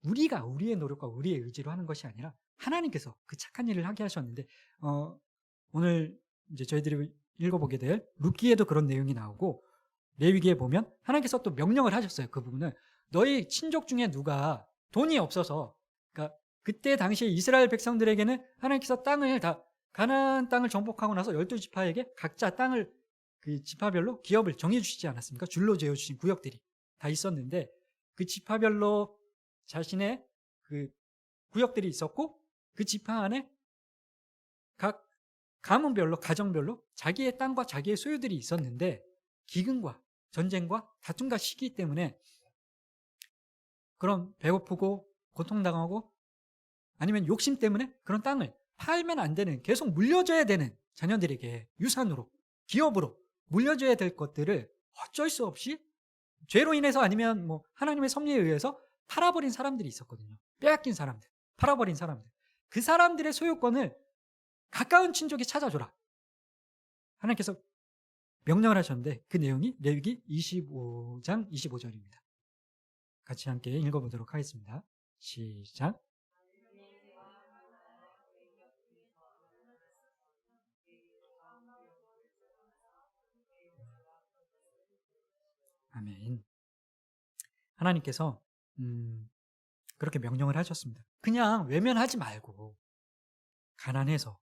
우리가 우리의 노력과 우리의 의지로 하는 것이 아니라 하나님께서 그 착한 일을 하게 하셨는데 오늘 이제 저희들이 읽어보게 될 룻기에도 그런 내용이 나오고 레위기에 보면 하나님께서 또 명령을 하셨어요. 그 부분을 너희 친족 중에 누가 돈이 없어서 그러니까 그때 당시에 이스라엘 백성들에게는 하나님께서 땅을 다 가나안 땅을 정복하고 나서 12지파에게 각자 땅을 그 지파별로 기업을 정해 주시지 않았습니까? 줄로 재어 주신 구역들이 다 있었는데 그 지파별로 자신의 그 구역들이 있었고 그 지파 안에 각 가문별로 가정별로 자기의 땅과 자기의 소유들이 있었는데 기근과 전쟁과 다툼과 시기 때문에 그런 배고프고 고통당하고 아니면 욕심 때문에 그런 땅을 팔면 안 되는 계속 물려줘야 되는 자녀들에게 유산으로 기업으로 물려줘야 될 것들을 어쩔 수 없이 죄로 인해서 아니면 뭐 하나님의 섭리에 의해서 팔아버린 사람들이 있었거든요. 빼앗긴 사람들, 팔아버린 사람들. 그 사람들의 소유권을 가까운 친족이 찾아줘라. 하나님께서 명령을 하셨는데 그 내용이 레위기 25장 25절입니다. 같이 함께 읽어보도록 하겠습니다. 시작. 아멘. 하나님께서 그렇게 명령을 하셨습니다. 그냥 외면하지 말고 가난해서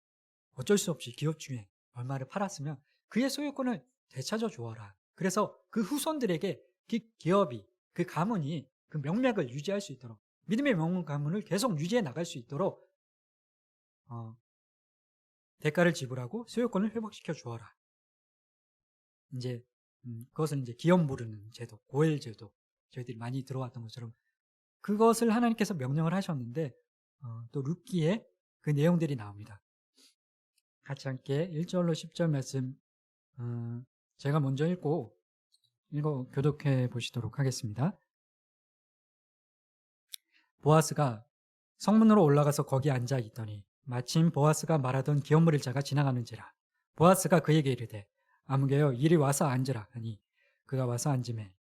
어쩔 수 없이 기업 중에 얼마를 팔았으면 그의 소유권을 되찾아 주어라. 그래서 그 후손들에게 그 기업이, 그 가문이 그 명맥을 유지할 수 있도록, 믿음의 명문 가문을 계속 유지해 나갈 수 있도록 대가를 지불하고 소유권을 회복시켜 주어라. 이제 그것은 이제 기업 모르는 제도, 고엘 제도, 저희들이 많이 들어왔던 것처럼 그것을 하나님께서 명령을 하셨는데 또 룻기에 그 내용들이 나옵니다. 같이 함께 1절로 10절 말씀 제가 먼저 읽고 교독해 보시도록 하겠습니다. 보아스가 성문으로 올라가서 거기 앉아 있더니 마침 보아스가 말하던 기업 물을 자가 지나가는지라. 보아스가 그에게 이르되 아무개여 이리 와서 앉으라 하니 그가 와서 앉으매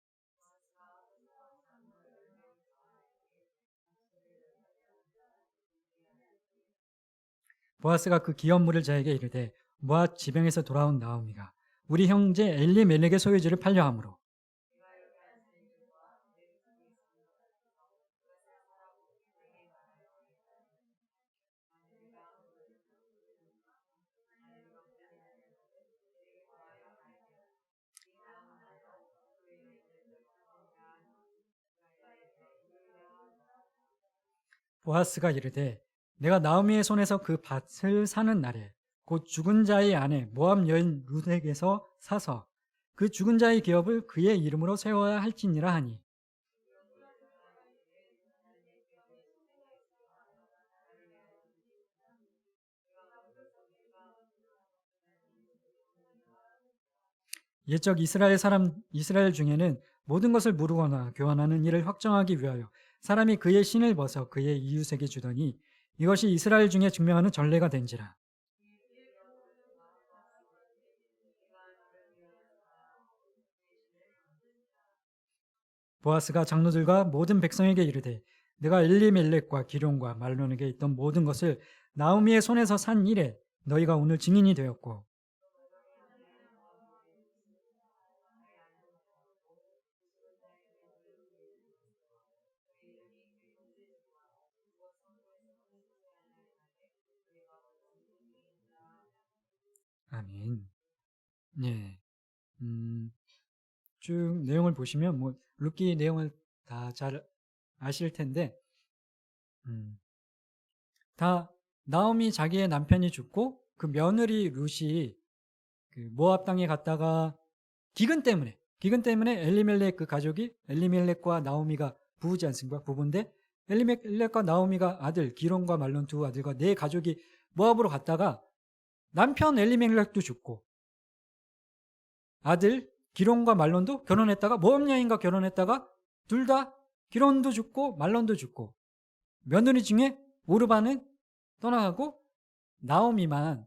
보아스가 그 기업 물을 자에게 이르되 모압 지병에서 돌아온 나오미가 우리 형제 엘리멜렉의 소유지를 팔려 함으로 보아스가 이르되 내가 나오미의 손에서 그 밭을 사는 날에 곧 죽은 자의 아내 모압 여인 룻에게서 사서 그 죽은 자의 기업을 그의 이름으로 세워야 할지니라 하니 옛적 이스라엘 중에는 모든 것을 무르거나 교환하는 일을 확정하기 위하여 사람이 그의 신을 벗어 그의 이웃에게 주더니 이것이 이스라엘 중에 증명하는 전례가 된지라. 보아스가 장로들과 모든 백성에게 이르되 내가 엘리멜렉과 기룡과 말론에게 있던 모든 것을 나오미의 손에서 산 이래 너희가 오늘 증인이 되었고 아멘. 예. 쭉 내용을 보시면 뭐 룻기 내용을 다 잘 아실 텐데 다 나오미 자기의 남편이 죽고 그 며느리 룻이 그 모압 땅에 갔다가 기근 때문에 엘리멜렉 그 가족이 엘리멜렉과 나오미가 부부지 않습니까? 부부인데 엘리멜렉과 나오미가 아들 기론과 말론 두 아들과 네 가족이 모압으로 갔다가 남편 엘리멜렉도 죽고 아들 기론과 말론도 결혼했다가 모압 여인과 결혼했다가 둘 다 기론도 죽고 말론도 죽고 며느리 중에 오르바는 떠나가고 나오미만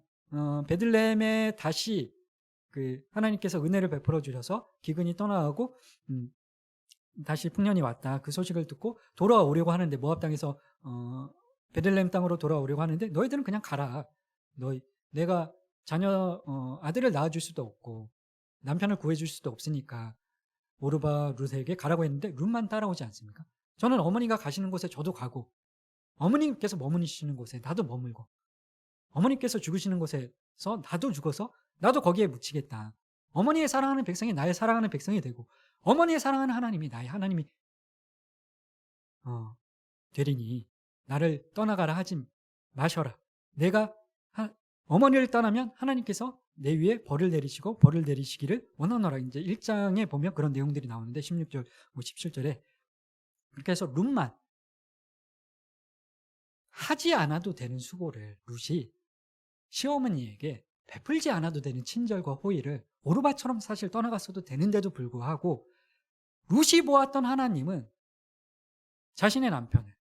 베들레헴에 다시 그 하나님께서 은혜를 베풀어 주셔서 기근이 떠나가고 다시 풍년이 왔다. 그 소식을 듣고 돌아오려고 하는데 모압 땅에서 베들레헴 땅으로 돌아오려고 하는데 너희들은 그냥 가라. 내가 자녀 아들을 낳아줄 수도 없고 남편을 구해줄 수도 없으니까 오르바 룻에게 가라고 했는데 룻만 따라오지 않습니까? 저는 어머니가 가시는 곳에 저도 가고 어머님께서 머무시는 곳에 나도 머물고 어머니께서 죽으시는 곳에서 나도 죽어서 나도 거기에 묻히겠다. 어머니의 사랑하는 백성이 나의 사랑하는 백성이 되고 어머니의 사랑하는 하나님이 나의 하나님이 되리니 나를 떠나가라 하지 마셔라. 내가 어머니를 떠나면 하나님께서 내 위에 벌을 내리시고 벌을 내리시기를 원하노라. 이제 1장에 보면 그런 내용들이 나오는데 16절, 17절에 그렇게 해서 룻만 하지 않아도 되는 수고를 룻이 시어머니에게 베풀지 않아도 되는 친절과 호의를 오르바처럼 사실 떠나갔어도 되는데도 불구하고 룻이 보았던 하나님은 자신의 남편을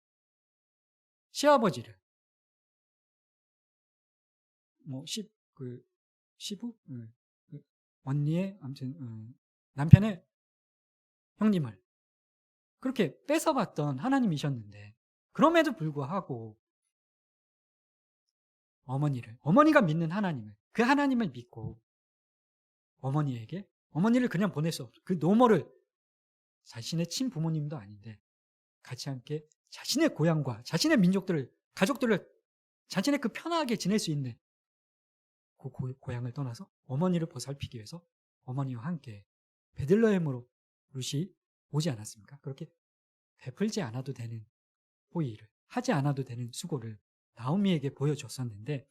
시아버지를 시부 언니의 아무튼 남편의 형님을 그렇게 뺏어봤던 하나님이셨는데 그럼에도 불구하고 어머니가 믿는 하나님을 그 하나님을 믿고 어머니를 그냥 보낼 수 없어. 그 노모를 자신의 친부모님도 아닌데 같이 함께 자신의 고향과 자신의 민족들을, 가족들을 자신의 그 편하게 지낼 수 있는 그 고향을 떠나서 어머니를 보살피기 위해서 어머니와 함께 베들레헴으로 룻이 오지 않았습니까? 그렇게 베풀지 않아도 되는 호의를, 하지 않아도 되는 수고를 나오미에게 보여줬었는데,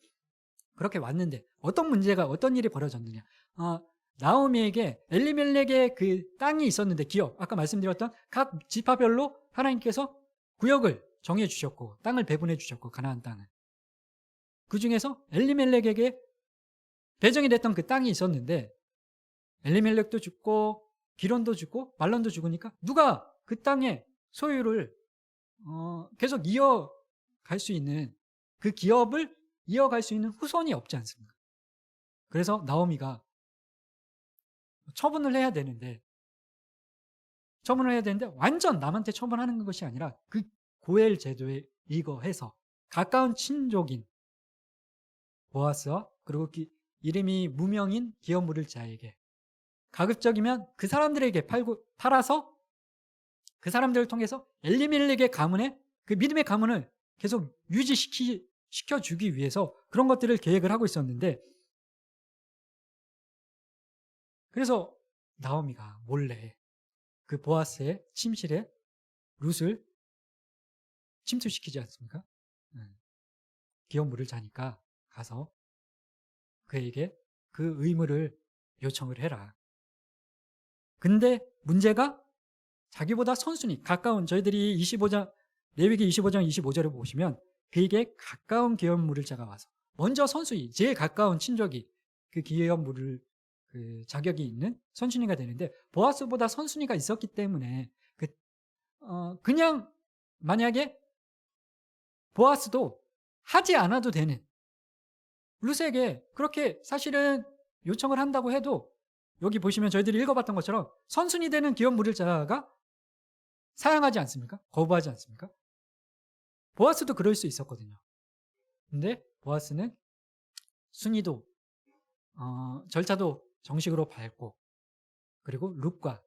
그렇게 왔는데 어떤 일이 벌어졌느냐. 나오미에게 엘리멜렉의 그 땅이 있었는데, 기업, 아까 말씀드렸던 각 지파별로 하나님께서 구역을 정해 주셨고 땅을 배분해 주셨고, 가나안 땅을, 그 중에서 엘리멜렉에게 배정이 됐던 그 땅이 있었는데, 엘리멜렉도 죽고 기론도 죽고 말론도 죽으니까 누가 그 땅의 소유를 계속 이어갈 수 있는, 그 기업을 이어갈 수 있는 후손이 없지 않습니까? 그래서 나오미가 처분을 해야 되는데 완전 남한테 처분하는 것이 아니라 그 고엘 제도에 이거해서 가까운 친족인 보아스와 그리고 이름이 무명인 기업 물을 자에게, 가급적이면 그 사람들에게 팔아서 그 사람들을 통해서 엘리멜렉의 가문에 그 믿음의 가문을 계속 유지시켜주기 위해서 그런 것들을 계획을 하고 있었는데, 그래서 나오미가 몰래 그 보아스의 침실에 룻을 침투시키지 않습니까? 기업 물을 자니까 가서 그에게 그 의무를 요청을 해라. 근데 문제가 자기보다 선순위 가까운, 저희들이 25장, 레위기 25장 25절을 보시면 그에게 가까운 기업 물을 자가 와서 먼저 선순위, 제일 가까운 친족이 그 기업 물을 그 자격이 있는 선순위가 되는데, 보아스보다 선순위가 있었기 때문에 그냥 만약에 보아스도 하지 않아도 되는, 룻에게 그렇게 사실은 요청을 한다고 해도, 여기 보시면 저희들이 읽어봤던 것처럼 선순위 되는 기업 물을 자가 사양하지 않습니까? 거부하지 않습니까? 보아스도 그럴 수 있었거든요. 근데 보아스는 순위도 절차도 정식으로 밟고, 그리고 룻과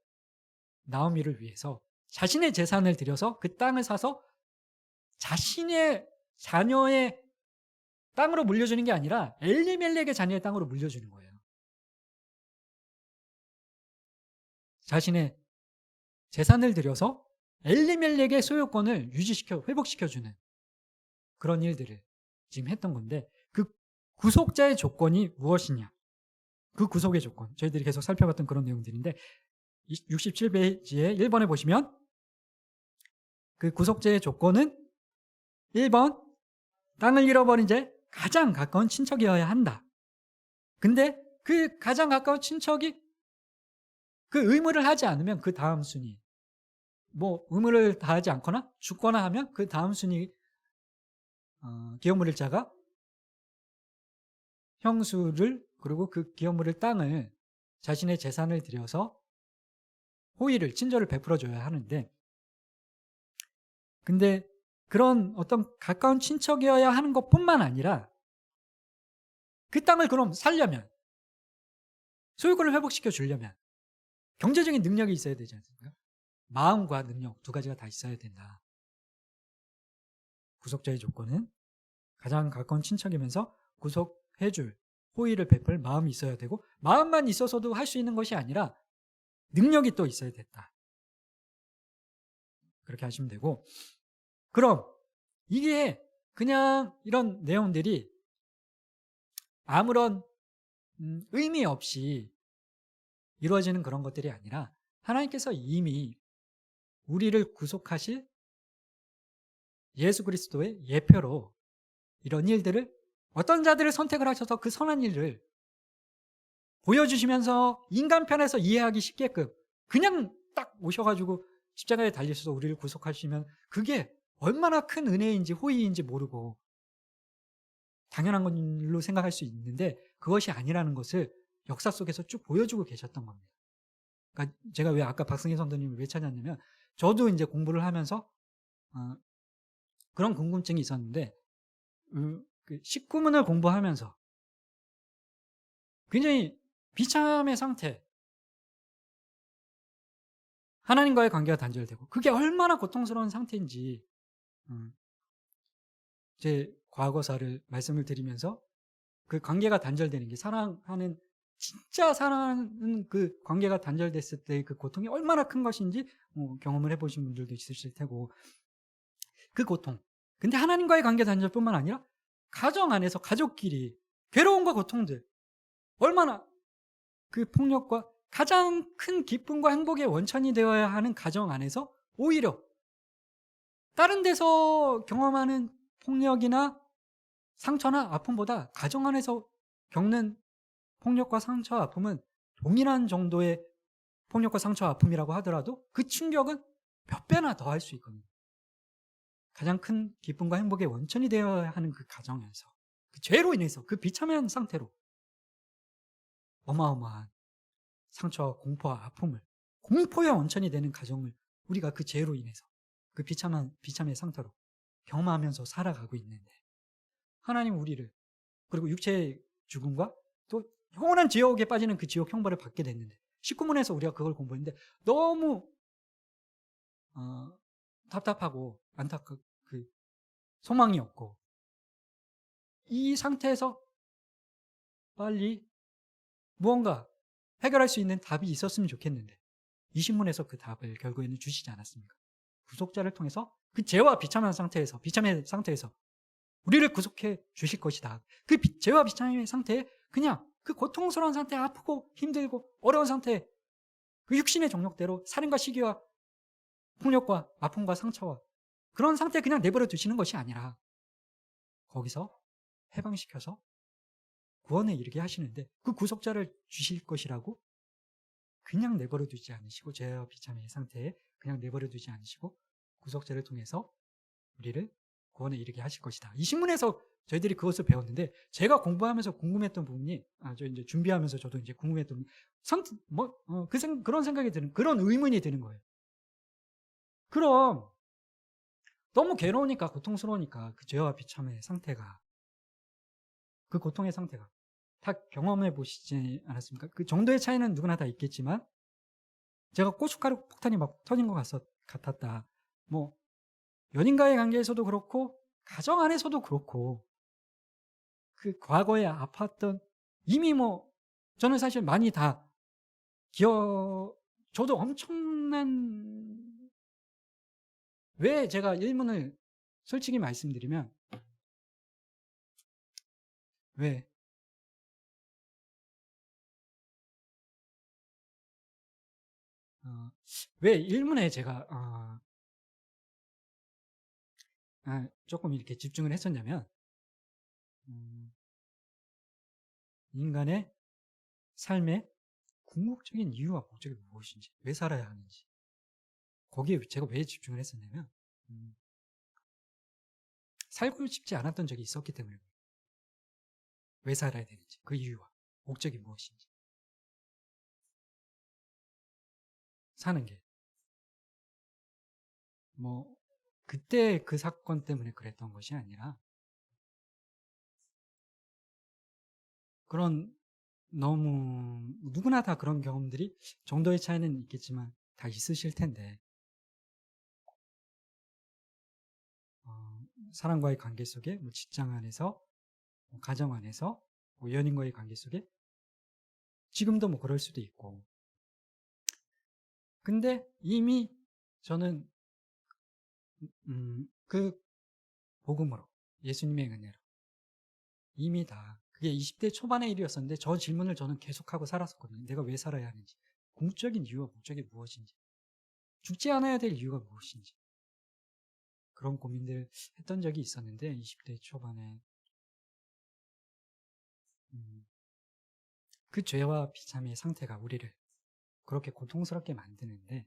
나오미를 위해서 자신의 재산을 들여서 그 땅을 사서 자신의 자녀의 땅으로 물려주는 게 아니라 엘리멜렉의 자녀의 땅으로 물려주는 거예요. 자신의 재산을 들여서 엘리멜렉의 소유권을 회복시켜주는 그런 일들을 지금 했던 건데, 그 구속자의 조건이 무엇이냐, 그 구속의 조건, 저희들이 계속 살펴봤던 그런 내용들인데, 67페이지에 1번에 보시면 그 구속자의 조건은 1번, 땅을 잃어버린 자 가장 가까운 친척이어야 한다. 근데 그 가장 가까운 친척이 그 의무를 하지 않으면 그 다음 순위, 의무를 다하지 않거나 죽거나 하면 그 다음 순위 기업 물을 자가 형수를, 그리고 그 기업 물을 땅을 자신의 재산을 들여서 호의를, 친절을 베풀어줘야 하는데, 근데 그런 어떤 가까운 친척이어야 하는 것뿐만 아니라 그 땅을 그럼 살려면, 소유권을 회복시켜 주려면 경제적인 능력이 있어야 되지 않습니까? 마음과 능력 두 가지가 다 있어야 된다. 구속자의 조건은 가장 가까운 친척이면서 구속해줄, 호의를 베풀 마음이 있어야 되고, 마음만 있어서도 할 수 있는 것이 아니라 능력이 또 있어야 됐다. 그렇게 하시면 되고, 그럼 이게 그냥 이런 내용들이 아무런 의미 없이 이루어지는 그런 것들이 아니라, 하나님께서 이미 우리를 구속하실 예수 그리스도의 예표로 이런 일들을, 어떤 자들을 선택을 하셔서 그 선한 일을 보여주시면서 인간 편에서 이해하기 쉽게끔 그냥 딱 오셔가지고 십자가에 달리셔서 우리를 구속하시면 그게 얼마나 큰 은혜인지 호의인지 모르고 당연한 걸로 생각할 수 있는데, 그것이 아니라는 것을 역사 속에서 쭉 보여주고 계셨던 겁니다. 그러니까 제가 왜 아까 박승희 선생님을 왜 찾았냐면, 저도 이제 공부를 하면서 그런 궁금증이 있었는데, 그 19문을 공부하면서 굉장히 비참의 상태, 하나님과의 관계가 단절되고 그게 얼마나 고통스러운 상태인지 제 과거사를 말씀을 드리면서 그 관계가 단절되는 게 진짜 사랑하는 그 관계가 단절됐을 때 그 고통이 얼마나 큰 것인지 경험을 해보신 분들도 있으실 테고, 그 고통. 근데 하나님과의 관계 단절뿐만 아니라 가정 안에서 가족끼리 괴로움과 고통들, 얼마나 그 폭력과 가장 큰 기쁨과 행복의 원천이 되어야 하는 가정 안에서 오히려 다른 데서 경험하는 폭력이나 상처나 아픔보다 가정 안에서 겪는 폭력과 상처, 아픔은 동일한 정도의 폭력과 상처, 아픔이라고 하더라도 그 충격은 몇 배나 더 할 수 있거든요. 가장 큰 기쁨과 행복의 원천이 되어야 하는 그 가정에서, 그 죄로 인해서, 그 비참한 상태로 어마어마한 상처와 공포와 아픔을, 공포의 원천이 되는 가정을 우리가 그 죄로 인해서 그 비참의 상태로 경험하면서 살아가고 있는데, 하나님 우리를, 그리고 육체의 죽음과 또 영원한 지옥에 빠지는 그 지옥 형벌을 받게 됐는데, 19문에서 우리가 그걸 공부했는데 너무 답답하고 안타깝고 그 소망이 없고, 이 상태에서 빨리 무언가 해결할 수 있는 답이 있었으면 좋겠는데 20문에서 그 답을 결국에는 주시지 않았습니까? 구속자를 통해서 그 죄와 비참한 상태에서 우리를 구속해 주실 것이다. 그 죄와 비참의 상태에 그냥 그 고통스러운 상태에, 아프고 힘들고 어려운 상태에 그 육신의 정욕대로 살인과 시기와 폭력과 아픔과 상처와 그런 상태에 그냥 내버려 두시는 것이 아니라 거기서 해방시켜서 구원에 이르게 하시는데, 그 구속자를 주실 것이라고 그냥 내버려 두지 않으시고, 죄와 비참의 상태에 그냥 내버려 두지 않으시고 구속자를 통해서 우리를 구원에 이르게 하실 것이다. 이 신문에서 저희들이 그것을 배웠는데, 제가 공부하면서 궁금했던 부분이, 저 이제 준비하면서 저도 이제 궁금했던 부분, 그런 생각이 드는, 그런 의문이 드는 거예요. 그럼 너무 괴로우니까, 고통스러우니까 그 죄와 비참의 상태가, 그 고통의 상태가 다 경험해 보시지 않았습니까? 그 정도의 차이는 누구나 다 있겠지만, 제가 고춧가루 폭탄이 막 터진 것 같았다. 연인과의 관계에서도 그렇고 가정 안에서도 그렇고, 그 과거에 아팠던, 이미 저는 사실 많이 다 저도 엄청난, 왜 제가 일문을 솔직히 말씀드리면, 왜 일문에 제가 조금 이렇게 집중을 했었냐면, 인간의 삶의 궁극적인 이유와 목적이 무엇인지, 왜 살아야 하는지, 거기에 제가 왜 집중을 했었냐면, 살고 싶지 않았던 적이 있었기 때문에, 왜 살아야 되는지, 그 이유와 목적이 무엇인지, 사는 게 그때 그 사건 때문에 그랬던 것이 아니라, 그런, 너무 누구나 다 그런 경험들이 정도의 차이는 있겠지만 다 있으실 텐데, 사람과의 관계 속에, 직장 안에서, 가정 안에서, 연인과의 관계 속에, 지금도 그럴 수도 있고, 근데 이미 저는 그 복음으로, 예수님의 은혜로 이미 다, 그게 20대 초반의 일이었었는데 저 질문을 저는 계속하고 살았었거든요. 내가 왜 살아야 하는지, 궁극적인 이유와 목적이 무엇인지, 죽지 않아야 될 이유가 무엇인지, 그런 고민들 했던 적이 있었는데, 20대 초반에 그 죄와 비참의 상태가 우리를 그렇게 고통스럽게 만드는데,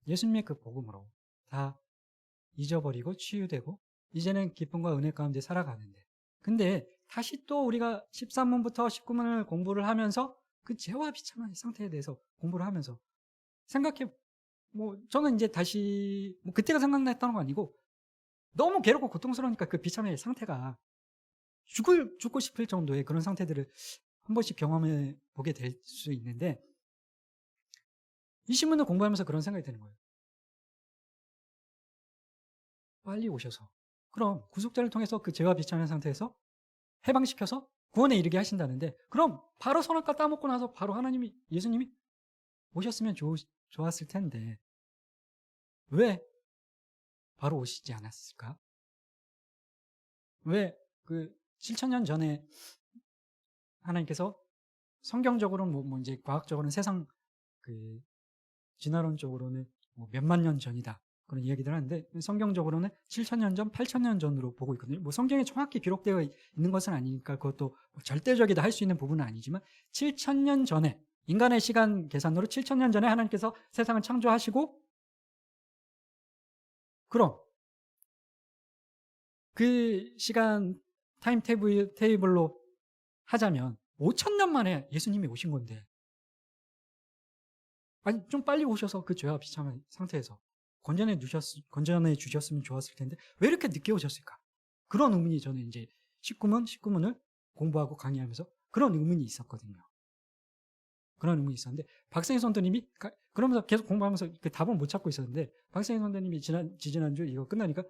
예수님의 그 복음으로 다 잊어버리고 치유되고 이제는 기쁨과 은혜 가운데 살아가는데, 근데 다시 또 우리가 13문부터 19문을 공부를 하면서 그 죄와 비참한 상태에 대해서 공부를 하면서 생각해, 저는 이제 다시 그때가 생각났다는 건 아니고, 너무 괴롭고 고통스러우니까 그 비참의 상태가 죽고 싶을 정도의 그런 상태들을 한 번씩 경험해 보게 될 수 있는데, 이 신문을 공부하면서 그런 생각이 드는 거예요. 빨리 오셔서 그럼 구속자를 통해서 그 죄와 비참한 상태에서 해방시켜서 구원에 이르게 하신다는데, 그럼 바로 선악과 따먹고 나서 바로 하나님이, 예수님이 오셨으면 좋았을 텐데 왜 바로 오시지 않았을까? 왜 그 7,000년 전에 하나님께서 성경적으로는 뭐 이제 과학적으로는 세상 그 진화론적으로는 뭐 몇만 년 전이다 그런 이야기들 하는데, 성경적으로는 7,000년 전, 8,000년 전으로 보고 있거든요. 뭐 성경에 정확히 기록되어 있는 것은 아니니까 그것도 뭐 절대적이다 할 수 있는 부분은 아니지만 7,000년 전에, 인간의 시간 계산으로 7,000년 전에 하나님께서 세상을 창조하시고, 그럼 그 시간 타임 테이블로 하자면 5,000년 만에 예수님이 오신 건데, 아니 좀 빨리 오셔서 그 죄와 비참한 상태에서 건전해 주셨으면 좋았을 텐데 왜 이렇게 늦게 오셨을까? 그런 의문이 저는 이제 19문을 공부하고 강의하면서 그런 의문이 있었거든요. 그런 의문이 있었는데 박승희 선생님이 그러면서 계속 공부하면서 그 답은 못 찾고 있었는데, 박승희 선생님이 지지난주 이거 끝나니까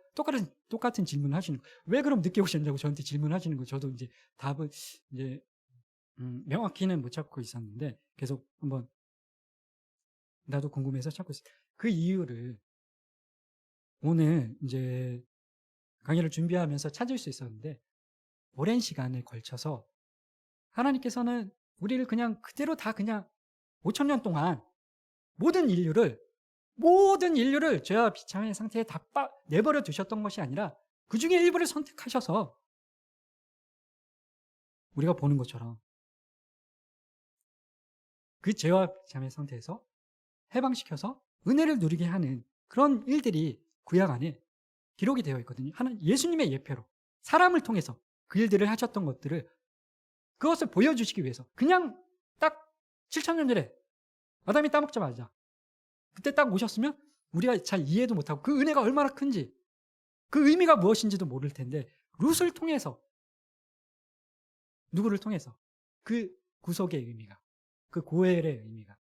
똑같은 질문을 하시는 거예요. 왜 그럼 늦게 오셨냐고 저한테 질문하시는 거예요. 저도 이제 답을 이제 명확히는 못 찾고 있었는데 계속 한번 나도 궁금해서 찾고 있어요. 그 이유를 오늘 이제 강의를 준비하면서 찾을 수 있었는데, 오랜 시간에 걸쳐서 하나님께서는 우리를 그냥 그대로 다 그냥 5,000년 동안 모든 인류를 죄와 비참의 상태에 다 내버려 두셨던 것이 아니라 그 중에 일부를 선택하셔서 우리가 보는 것처럼 그 죄와 비참의 상태에서 해방시켜서 은혜를 누리게 하는 그런 일들이 구약 안에 기록이 되어 있거든요. 예수님의 예표로 사람을 통해서 그 일들을 하셨던 것들을, 그것을 보여주시기 위해서 그냥 딱 7,000년 전에 아담이 따먹자마자 그때 딱 오셨으면 우리가 잘 이해도 못하고 그 은혜가 얼마나 큰지, 그 의미가 무엇인지도 모를 텐데, 룻을 통해서, 누구를 통해서 그 구속의 의미가, 그 고엘의 의미가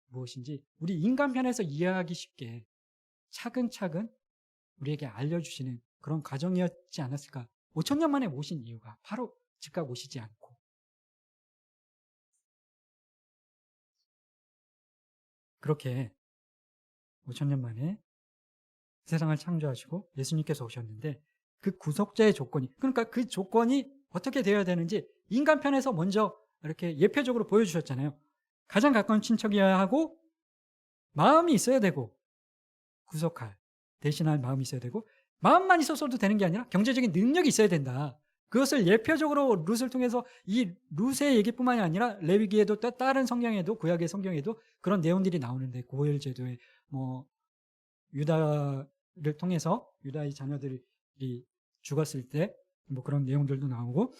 무엇인지 우리 인간 편에서 이해하기 쉽게 차근차근 우리에게 알려주시는 그런 과정이었지 않았을까. 5,000년 만에 오신 이유가 바로 즉각 오시지 않고 그렇게 5,000년 만에 세상을 창조하시고 예수님께서 오셨는데, 그 구속자의 조건이, 그러니까 그 조건이 어떻게 되어야 되는지 인간 편에서 먼저 이렇게 예표적으로 보여주셨잖아요. 가장 가까운 친척이어야 하고 마음이 있어야 되고, 대신할 마음이 있어야 되고, 마음만 있어서도 되는 게 아니라 경제적인 능력이 있어야 된다. 그것을 예표적으로 룻을 통해서, 이 룻의 얘기뿐만이 아니라 레위기에도 다른 성경에도, 구약의 성경에도 그런 내용들이 나오는데, 고엘 제도에 뭐 유다를 통해서 유다의 자녀들이 죽었을 때 뭐 그런 내용들도 나오고,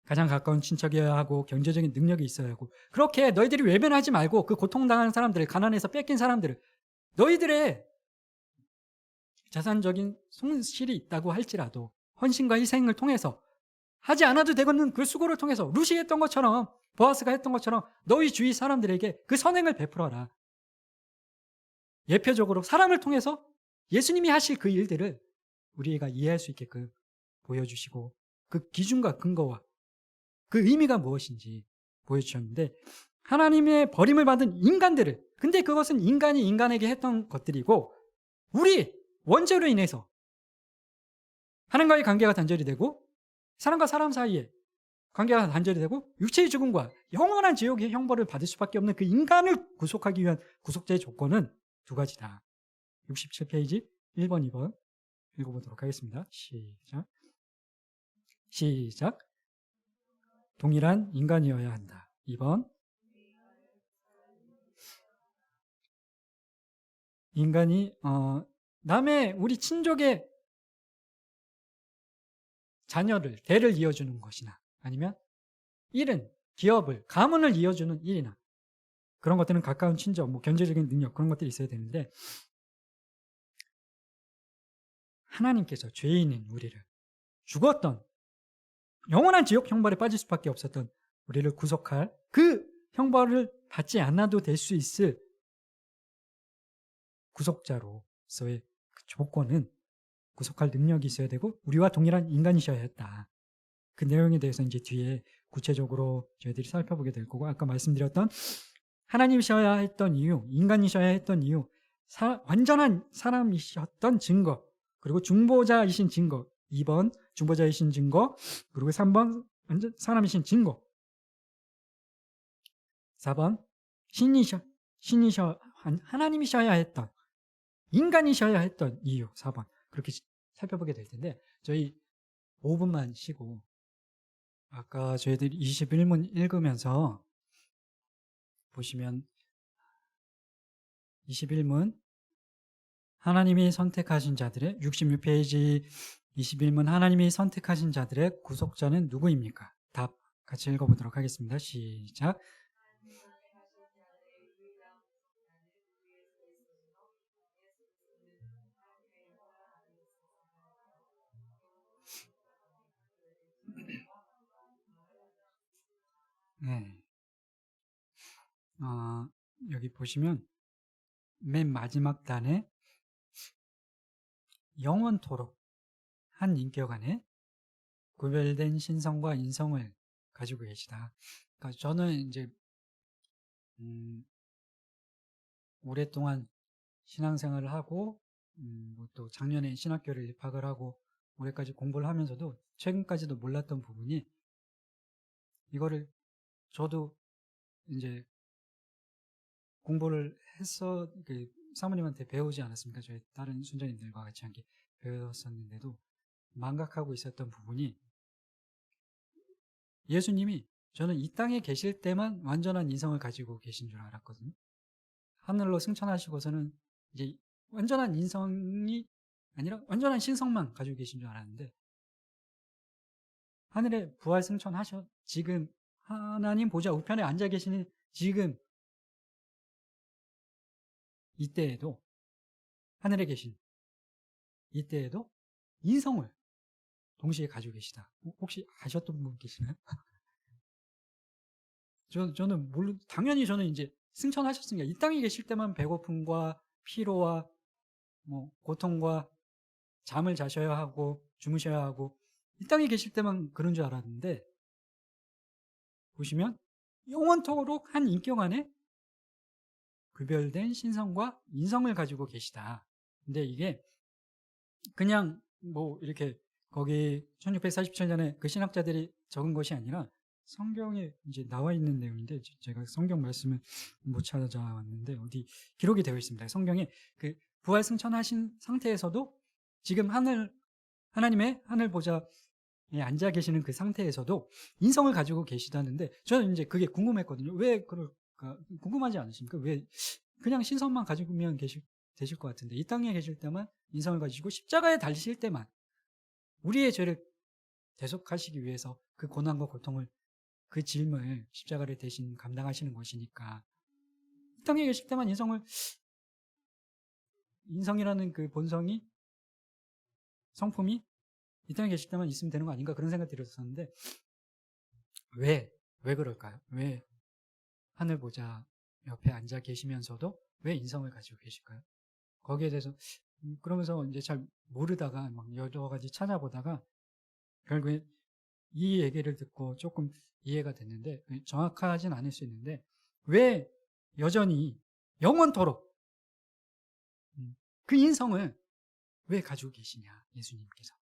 가장 가까운 친척이어야 하고 경제적인 능력이 있어야 하고, 그렇게 너희들이 외면하지 말고 그 고통당하는 사람들을, 가난해서 뺏긴 사람들을, 너희들의 자산적인 손실이 있다고 할지라도 헌신과 희생을 통해서, 하지 않아도 되는 그 수고를 통해서 룻이 했던 것처럼, 보아스가 했던 것처럼 너희 주위 사람들에게 그 선행을 베풀어라. 예표적으로 사람을 통해서 예수님이 하실 그 일들을 우리가 이해할 수 있게끔 보여주시고, 그 기준과 근거와 그 의미가 무엇인지 보여주셨는데, 하나님의 버림을 받은 인간들을, 근데 그것은 인간이 인간에게 했던 것들이고, 우리 원죄로 인해서 하나님과의 관계가 단절이 되고, 사람과 사람 사이에 관계가 단절이 되고, 육체의 죽음과 영원한 지옥의 형벌을 받을 수밖에 없는 그 인간을 구속하기 위한 구속자의 조건은 두 가지다. 67페이지 1번, 2번 읽어보도록 하겠습니다. 시작. 동일한 인간이어야 한다. 2번, 인간이 남의, 우리 친족의 자녀를, 대를 이어주는 것이나, 아니면 기업을, 가문을 이어주는 일이나, 그런 것들은 가까운 친족, 뭐 경제적인 능력, 그런 것들이 있어야 되는데, 하나님께서 죄인인 우리를, 죽었던, 영원한 지옥 형벌에 빠질 수밖에 없었던 우리를 구속할, 그 형벌을 받지 않아도 될 수 있을 구속자로서의 그 조건은 구속할 능력이 있어야 되고 우리와 동일한 인간이셔야 했다. 그 내용에 대해서 이제 뒤에 구체적으로 저희들이 살펴보게 될 거고, 아까 말씀드렸던 하나님이셔야 했던 이유, 인간이셔야 했던 이유, 완전한 사람이셨던 증거, 그리고 중보자이신 증거, 2번 중보자이신 증거, 그리고 3번 완전 사람이신 증거, 4번 하나님이셔야 했던, 인간이셔야 했던 이유, 4번 그렇게 살펴보게 될 텐데, 저희 5분만 쉬고 아까 저희들이 21문 읽으면서 보시면 21문 하나님이 선택하신 자들의 66페이지 21문 하나님이 선택하신 자들의 구속자는 누구입니까? 답 같이 읽어보도록 하겠습니다. 시작. 네. 여기 보시면 맨 마지막 단에 영원토록 한 인격 안에 구별된 신성과 인성을 가지고 계시다. 그러니까 저는 이제 오랫동안 신앙생활을 하고 또 작년에 신학교를 입학을 하고 올해까지 공부를 하면서도 최근까지도 몰랐던 부분이, 이거를 저도 이제 공부를 해서 사모님한테 배우지 않았습니까? 저희 다른 순자님들과 같이 함께 배웠었는데도 망각하고 있었던 부분이, 예수님이 저는 이 땅에 계실 때만 완전한 인성을 가지고 계신 줄 알았거든요. 하늘로 승천하시고서는 이제 완전한 인성이 아니라 완전한 신성만 가지고 계신 줄 알았는데, 하늘에 부활 승천하셔 지금 하나님 보좌 우편에 앉아 계시는 지금 이때에도, 하늘에 계신 이때에도 인성을 동시에 가지고 계시다. 혹시 아셨던 분 계시나요? 저는 당연히 저는 이제 승천하셨으니까 이 땅에 계실 때만 배고픔과 피로와 고통과 잠을 자셔야 하고 주무셔야 하고 이 땅에 계실 때만 그런 줄 알았는데, 보시면 영원토록 한 인격 안에 구별된 신성과 인성을 가지고 계시다. 근데 이게 그냥 이렇게 거기 1647년에 그 신학자들이 적은 것이 아니라 성경에 이제 나와 있는 내용인데, 제가 성경 말씀을 못 찾아왔는데 어디 기록이 되어 있습니다. 성경에 그 부활 승천하신 상태에서도 지금 하나님의 하늘 보좌에 앉아 계시는 그 상태에서도 인성을 가지고 계시다는데, 저는 이제 그게 궁금했거든요. 왜 그럴까? 궁금하지 않으십니까? 왜 그냥 신성만 가지고면 되실 것 같은데, 이 땅에 계실 때만 인성을 가지고 십자가에 달리실 때만 우리의 죄를 대속하시기 위해서 그 고난과 고통을, 그 짐을 십자가를 대신 감당하시는 것이니까, 이 땅에 계실 때만 인성이라는 그 본성이, 성품이 이 땅에 계실 때만 있으면 되는 거 아닌가, 그런 생각이 들었었는데, 왜 그럴까요? 왜 하늘 보좌 옆에 앉아 계시면서도 왜 인성을 가지고 계실까요? 거기에 대해서 그러면서 이제 잘 모르다가 막 여러 가지 찾아보다가 결국에 이 얘기를 듣고 조금 이해가 됐는데, 정확하진 않을 수 있는데, 왜 여전히 영원토록 그 인성을 왜 가지고 계시냐, 예수님께서.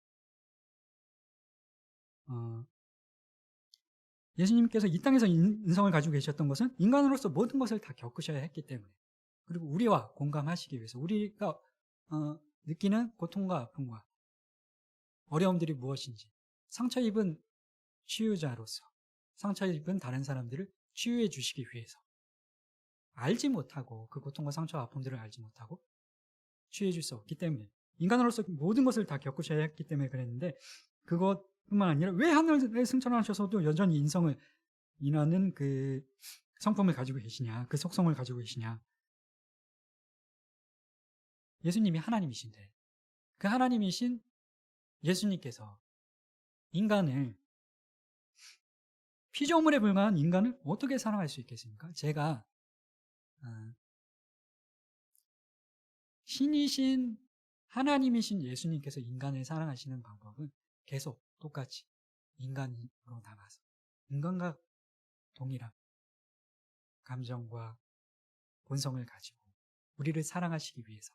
예수님께서 이 땅에서 인성을 가지고 계셨던 것은 인간으로서 모든 것을 다 겪으셔야 했기 때문에, 그리고 우리와 공감하시기 위해서, 우리가 느끼는 고통과 아픔과 어려움들이 무엇인지, 상처 입은 치유자로서 상처 입은 다른 사람들을 치유해 주시기 위해서, 알지 못하고 그 고통과 상처와 아픔들을 알지 못하고 치유해 줄 수 없기 때문에, 인간으로서 모든 것을 다 겪으셔야 했기 때문에 그랬는데, 그것뿐만 아니라 왜 하늘에 승천하셔서도 여전히 인성을 인하는 그 성품을 가지고 계시냐, 그 속성을 가지고 계시냐. 예수님이 하나님이신데 그 하나님이신 예수님께서 인간을, 피조물에 불과한 인간을 어떻게 사랑할 수 있겠습니까? 제가 신이신 하나님이신 예수님께서 인간을 사랑하시는 방법은 계속 똑같이 인간으로 남아서 인간과 동일한 감정과 본성을 가지고 우리를 사랑하시기 위해서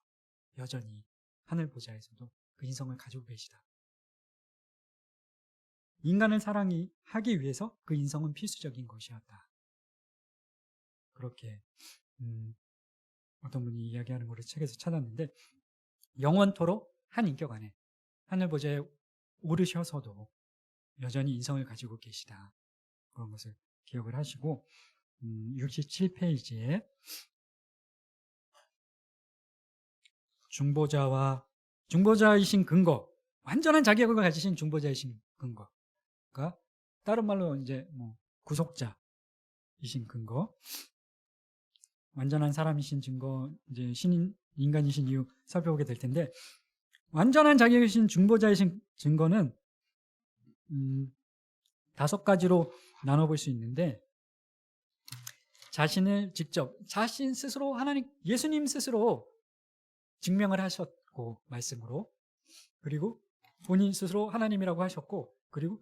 여전히 하늘 보좌에서도 그 인성을 가지고 계시다. 인간을 사랑하기 위해서 그 인성은 필수적인 것이었다. 그렇게 어떤 분이 이야기하는 것을 책에서 찾았는데, 영원토록 한 인격 안에 하늘 보좌에 오르셔서도 여전히 인성을 가지고 계시다. 그런 것을 기억을 하시고 67페이지에 중보자이신 근거, 완전한 자격을 가지신 중보자이신 근거가 다른 말로 이제 구속자이신 근거, 완전한 사람이신 증거, 이제 인간이신 이유 살펴보게 될 텐데, 완전한 자격이신 중보자이신 증거는 5가지로 나눠볼 수 있는데, 자신을 직접 자신 스스로 예수님 스스로 증명을 하셨고 말씀으로, 그리고 본인 스스로 하나님이라고 하셨고, 그리고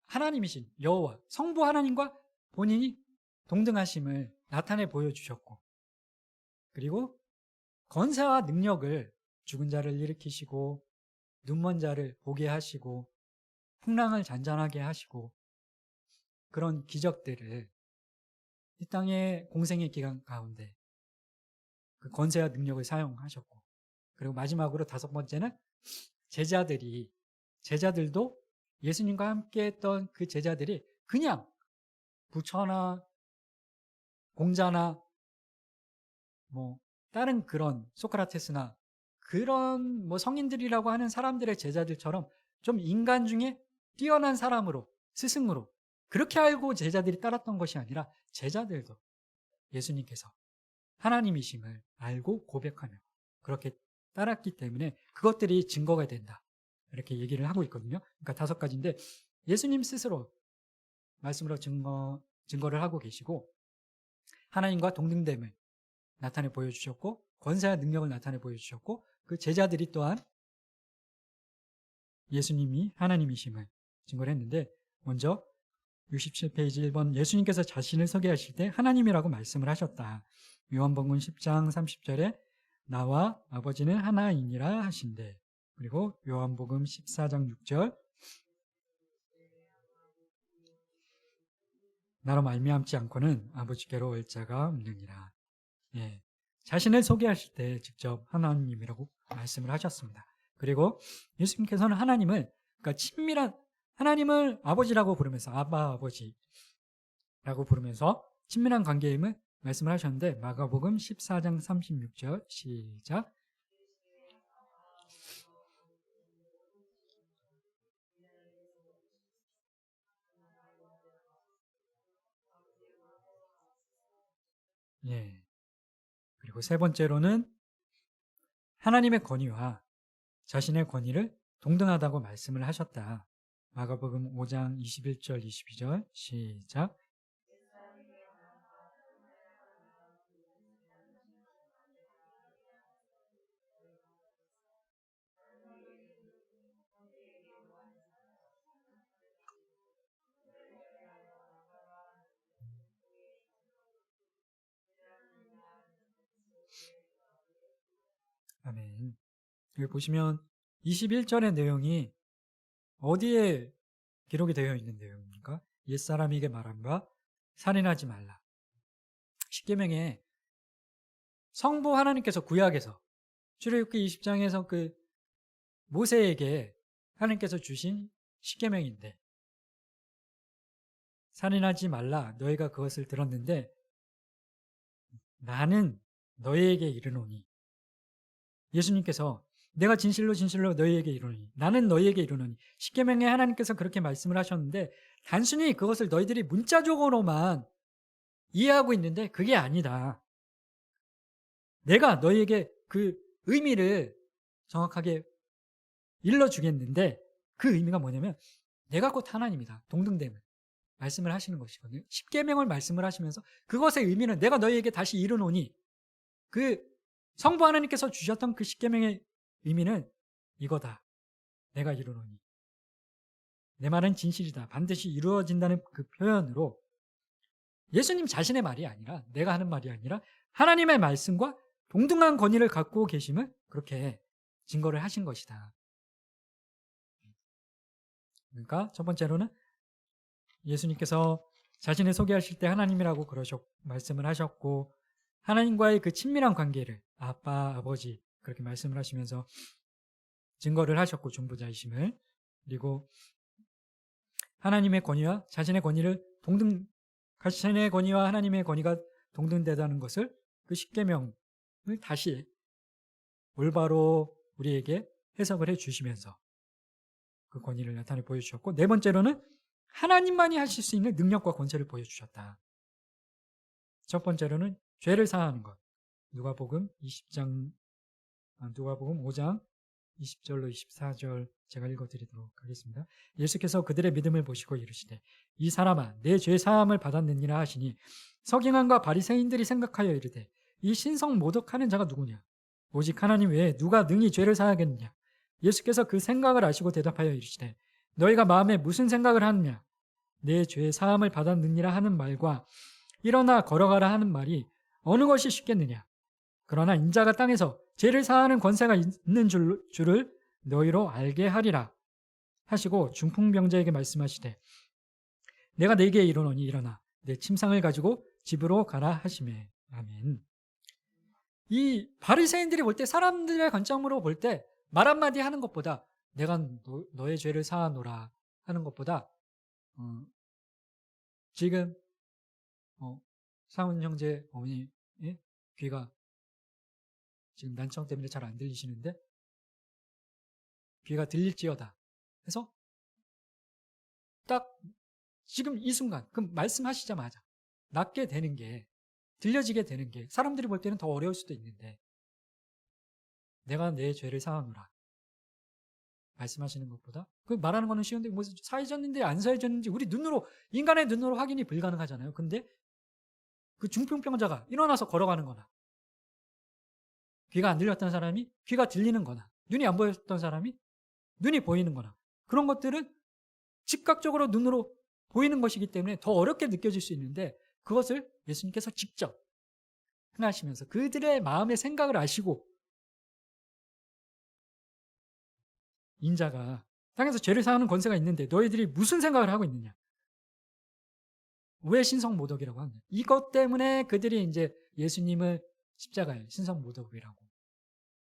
하나님이신 여호와 성부 하나님과 본인이 동등하심을 나타내 보여주셨고, 그리고 권세와 능력을 죽은 자를 일으키시고 눈먼 자를 보게 하시고 풍랑을 잔잔하게 하시고, 그런 기적들을 이 땅의 공생의 기간 가운데 그 권세와 능력을 사용하셨고, 그리고 마지막으로 5번째는 제자들도 예수님과 함께 했던 그 제자들이 그냥 부처나 공자나 다른 그런 소크라테스나 그런 성인들이라고 하는 사람들의 제자들처럼 좀 인간 중에 뛰어난 사람으로, 스승으로 그렇게 알고 제자들이 따랐던 것이 아니라, 제자들도 예수님께서 하나님이심을 알고 고백하며 그렇게 따랐기 때문에 그것들이 증거가 된다, 이렇게 얘기를 하고 있거든요. 그러니까 5가지인데, 예수님 스스로 말씀으로 증거를 하고 계시고, 하나님과 동등됨을 나타내 보여주셨고, 권세와 능력을 나타내 보여주셨고, 그 제자들이 또한 예수님이 하나님이심을 증거를 했는데, 먼저 67페이지 1번, 예수님께서 자신을 소개하실 때 하나님이라고 말씀을 하셨다. 요한복음 10장 30절에 나와 아버지는 하나이니라 하신대. 그리고 요한복음 14장 6절, 나로 말미암지 않고는 아버지께로 올 자가 없느니라. 예, 자신을 소개하실 때 직접 하나님이라고 말씀을 하셨습니다. 그리고 예수님께서는 하나님을, 그러니까 친밀한 하나님을 아버지라고 부르면서, 아바 아버지라고 부르면서 친밀한 관계임을 말씀을 하셨는데, 마가복음 14장 36절 시작. 예. 그리고 3번째로는 하나님의 권위와 자신의 권위를 동등하다고 말씀을 하셨다. 마가복음 5장 21절 22절 시작. 아멘. 여기 보시면 21절의 내용이 어디에 기록이 되어 있는 내용입니까? 옛사람에게 말한 바 살인하지 말라. 십계명에 성부 하나님께서 구약에서 출애굽기 20장에서 그 모세에게 하나님께서 주신 십계명인데, 살인하지 말라, 너희가 그것을 들었는데 나는 너희에게 이르노니, 예수님께서 내가 진실로 진실로 너희에게 이르노니, 나는 너희에게 이르노니, 십계명에 하나님께서 그렇게 말씀을 하셨는데, 단순히 그것을 너희들이 문자적으로만 이해하고 있는데 그게 아니다. 내가 너희에게 그 의미를 정확하게 일러주겠는데, 그 의미가 뭐냐면 내가 곧 하나님이다, 동등됨을 말씀을 하시는 것이거든요. 십계명을 말씀을 하시면서 그것의 의미는 내가 너희에게 다시 이르노니, 그 성부 하나님께서 주셨던 그 십계명의 의미는 이거다. 내가 이루노니. 내 말은 진실이다. 반드시 이루어진다는 그 표현으로 예수님 자신의 말이 아니라, 내가 하는 말이 아니라 하나님의 말씀과 동등한 권위를 갖고 계심을 그렇게 증거를 하신 것이다. 그러니까 첫 번째로는 예수님께서 자신을 소개하실 때 하나님이라고 말씀을 하셨고, 하나님과의 그 친밀한 관계를 아빠, 아버지 그렇게 말씀을 하시면서 증거를 하셨고, 중보자이심을. 그리고 하나님의 권위와 자신의 권위를 자신의 권위와 하나님의 권위가 동등되다는 것을, 그 십계명을 다시 올바로 우리에게 해석을 해 주시면서 그 권위를 나타내 보여주셨고, 네 번째로는 하나님만이 하실 수 있는 능력과 권세를 보여주셨다. 첫 번째로는 죄를 사하는 것. 누가복음 5장 20절로 24절 제가 읽어드리도록 하겠습니다. 예수께서 그들의 믿음을 보시고 이르시되 이 사람아 내 죄 사함을 받았느니라 하시니 서기관과 바리새인들이 생각하여 이르되 이 신성 모독하는 자가 누구냐? 오직 하나님 외에 누가 능히 죄를 사하겠느냐? 예수께서 그 생각을 아시고 대답하여 이르시되 너희가 마음에 무슨 생각을 하느냐? 내 죄 사함을 받았느니라 하는 말과 일어나 걸어가라 하는 말이 어느 것이 쉽겠느냐? 그러나 인자가 땅에서 죄를 사하는 권세가 있는 줄을 너희로 알게 하리라 하시고 중풍병자에게 말씀하시되 내가 네게 이르노니 일어나 내 침상을 가지고 집으로 가라 하시매. 아멘. 이 바리새인들이 볼 때, 사람들의 관점으로 볼 때 말 한마디 하는 것보다, 내가 너의 죄를 사하노라 하는 것보다 지금 상훈 형제 어머니 귀가 지금 난청 때문에 잘 안 들리시는데 귀가 들릴지어다 해서 딱 지금 이 순간 그럼 말씀하시자마자 낫게 되는 게, 들려지게 되는 게 사람들이 볼 때는 더 어려울 수도 있는데, 내가 내 죄를 사하노라 말씀하시는 것보다, 그 말하는 거는 쉬운데 뭐 사해졌는데 안 사해졌는지 우리 눈으로, 인간의 눈으로 확인이 불가능하잖아요. 근데 그 중풍병자가 일어나서 걸어가는 거나, 귀가 안 들렸던 사람이 귀가 들리는 거나, 눈이 안 보였던 사람이 눈이 보이는 거나, 그런 것들은 즉각적으로 눈으로 보이는 것이기 때문에 더 어렵게 느껴질 수 있는데, 그것을 예수님께서 직접 행하시면서 그들의 마음의 생각을 아시고, 인자가 땅에서 죄를 사하는 권세가 있는데 너희들이 무슨 생각을 하고 있느냐? 왜 신성모독이라고 하느냐? 이것 때문에 그들이 이제 예수님을 십자가에 신성모독이라고,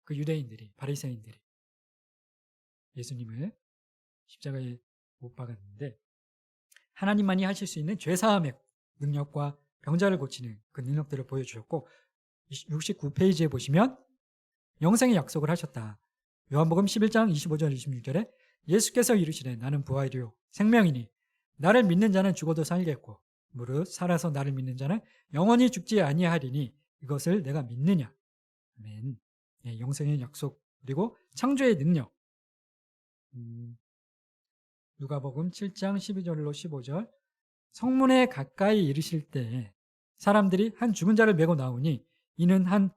그 유대인들이, 바리새인들이 예수님을 십자가에 못 박았는데, 하나님만이 하실 수 있는 죄사함의 능력과 병자를 고치는 그 능력들을 보여주셨고, 69페이지에 보시면 영생의 약속을 하셨다. 요한복음 11장 25절 26절에 예수께서 이르시되 나는 부활이요 생명이니 나를 믿는 자는 죽어도 살겠고 무릇 살아서 나를 믿는 자는 영원히 죽지 아니하리니 이것을 내가 믿느냐. 아멘. 네, 영생의 약속, 그리고 창조의 능력. 누가복음 7장 12절로 15절 성문에 가까이 이르실 때 사람들이 한 죽은 자를 메고 나오니 이는 한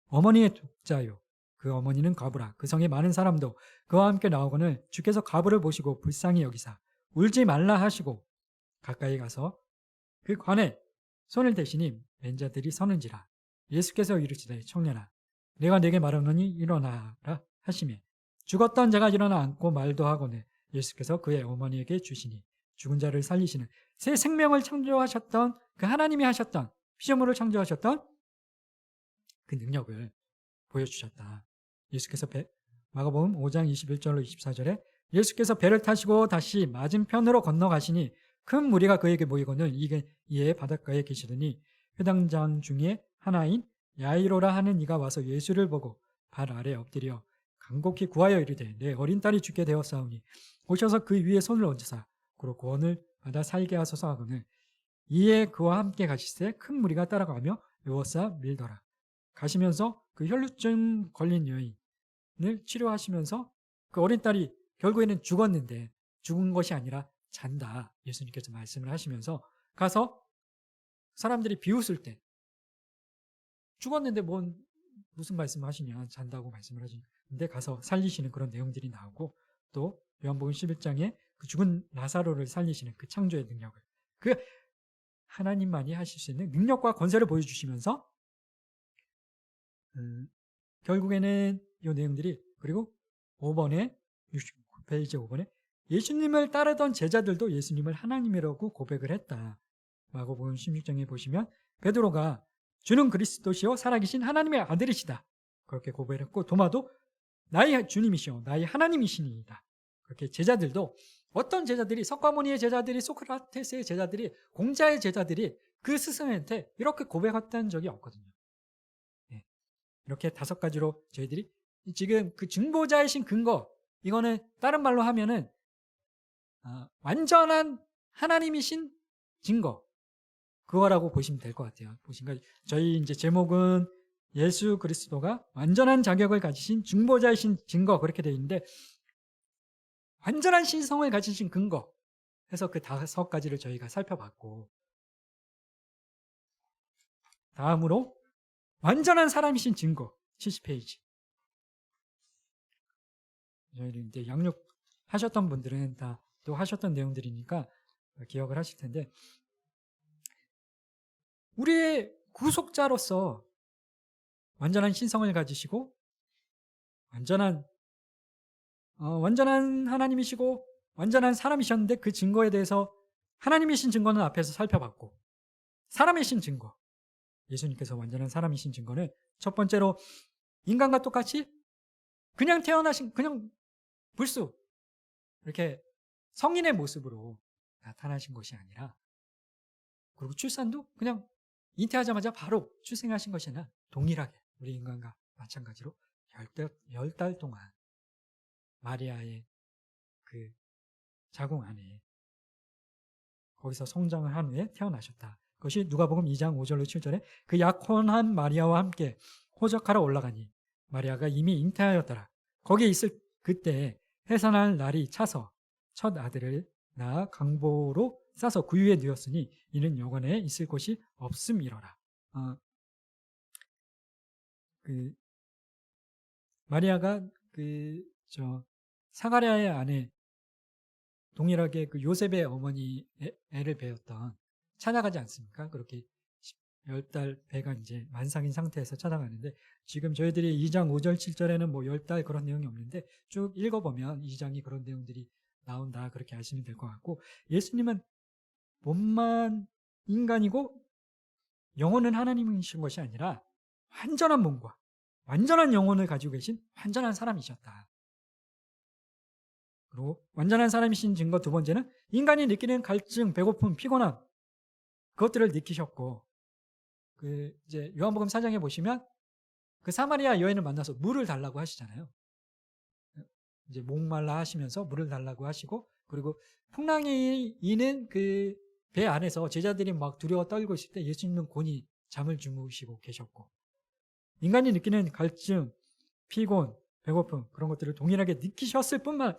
어머니의 독자요 그 어머니는 과부라. 그 성에 많은 사람도 그와 함께 나오거늘 주께서 과부를 보시고 불쌍히 여기사 울지 말라 하시고 가까이 가서 그 관에 손을 대시니 맨 자들이 서는지라. 예수께서 이르시되 청년아 내가 네게 말하노니 일어나라 하시매 죽었던 자가 일어나 앉고 말도 하거늘 예수께서 그의 어머니에게 주시니 죽은 자를 살리시는 새 생명을 창조하셨던 그 하나님이 하셨던, 피조물을 창조하셨던 그 능력을 보여주셨다. 예수께서 마가복음 5장 21절로 24절에 예수께서 배를 타시고 다시 맞은편으로 건너가시니 큰 무리가 그에게 모이거늘 이에 바닷가에 계시더니 회당장 중에 하나인 야이로라 하는 이가 와서 예수를 보고 발 아래 엎드려 간곡히 구하여 이르되 내 어린 딸이 죽게 되었사오니 오셔서 그 위에 손을 얹으사 그로 구원을 받아 살게 하소서 하거늘 이에 그와 함께 가시세 큰 무리가 따라가며 에워싸 밀더라. 가시면서 그 혈루증 걸린 여인을 치료하시면서 그 어린 딸이 결국에는 죽었는데 죽은 것이 아니라 잔다. 예수님께서 말씀을 하시면서 가서 사람들이 비웃을 때 죽었는데 뭔 무슨 말씀하시냐, 잔다고 말씀을 하시는데 가서 살리시는 그런 내용들이 나오고, 또 요한복음 11장에 그 죽은 라사로를 살리시는 그 창조의 능력을, 그 하나님만이 하실 수 있는 능력과 권세를 보여주시면서 결국에는 이 내용들이, 그리고 5번에 69페이지 5번에 예수님을 따르던 제자들도 예수님을 하나님이라고 고백을 했다. 마가복음 16장에 보시면 베드로가 주는 그리스도시요 살아계신 하나님의 아들이시다 그렇게 고백을 했고, 도마도 나의 주님이시요 나의 하나님이시니이다. 그렇게 제자들도, 어떤 제자들이, 석가모니의 제자들이, 소크라테스의 제자들이, 공자의 제자들이 그 스승한테 이렇게 고백했다는 적이 없거든요. 네. 이렇게 5가지로 저희들이 지금 그 증보자이신 근거, 이거는 다른 말로 하면은 완전한 하나님이신 증거, 그거라고 보시면 될 것 같아요. 보시니까 저희 이제 제목은 예수 그리스도가 완전한 자격을 가지신 중보자이신 증거, 그렇게 되어 있는데, 완전한 신성을 가지신 근거 해서 그 5가지를 저희가 살펴봤고, 다음으로 완전한 사람이신 증거 70페이지. 저희는 이제 양육하셨던 분들은 다 또 하셨던 내용들이니까 기억을 하실 텐데, 우리의 구속자로서 완전한 신성을 가지시고 완전한 하나님이시고 완전한 사람이셨는데, 그 증거에 대해서 하나님이신 증거는 앞에서 살펴봤고, 사람이신 증거, 예수님께서 완전한 사람이신 증거는 첫 번째로 인간과 똑같이 그냥 태어나신, 그냥 불수 이렇게 성인의 모습으로 나타나신 것이 아니라, 그리고 출산도 그냥 잉태하자마자 바로 출생하신 것이 아니라 동일하게 우리 인간과 마찬가지로 10달 동안 마리아의 그 자궁 안에 거기서 성장을 한 후에 태어나셨다. 그것이 누가복음 2장 5절로 7절에 그 약혼한 마리아와 함께 호적하러 올라가니 마리아가 이미 잉태하였더라. 거기에 있을 그때 해산할 날이 차서 첫 아들을 낳아 강보로 싸서 구유에 누웠으니 이는 영원에 있을 곳이 없음이로라. 마리아가 사가랴의 아내, 동일하게 그 요셉의 어머니 애를 배웠던, 찾아가지 않습니까? 그렇게 10달 배가 이제 만삭인 상태에서 찾아가는데, 지금 저희들이 2장 5절 7절에는 뭐 10달 그런 내용이 없는데 쭉 읽어보면 2장이 그런 내용들이 나온다, 그렇게 아시면 될 것 같고, 예수님은 몸만 인간이고 영혼은 하나님이신 것이 아니라 완전한 몸과 완전한 영혼을 가지고 계신 완전한 사람이셨다. 그리고 완전한 사람이신 증거 2번째는 인간이 느끼는 갈증, 배고픔, 피곤함, 그것들을 느끼셨고, 이제 요한복음 4장에 보시면 그 사마리아 여인을 만나서 물을 달라고 하시잖아요. 이제 목말라 하시면서 물을 달라고 하시고, 그리고 풍랑이 이는 그 배 안에서 제자들이 막 두려워 떨고 있을 때 예수님은 곤히 잠을 주무시고 계셨고, 인간이 느끼는 갈증, 피곤, 배고픔, 그런 것들을 동일하게 느끼셨을 뿐만,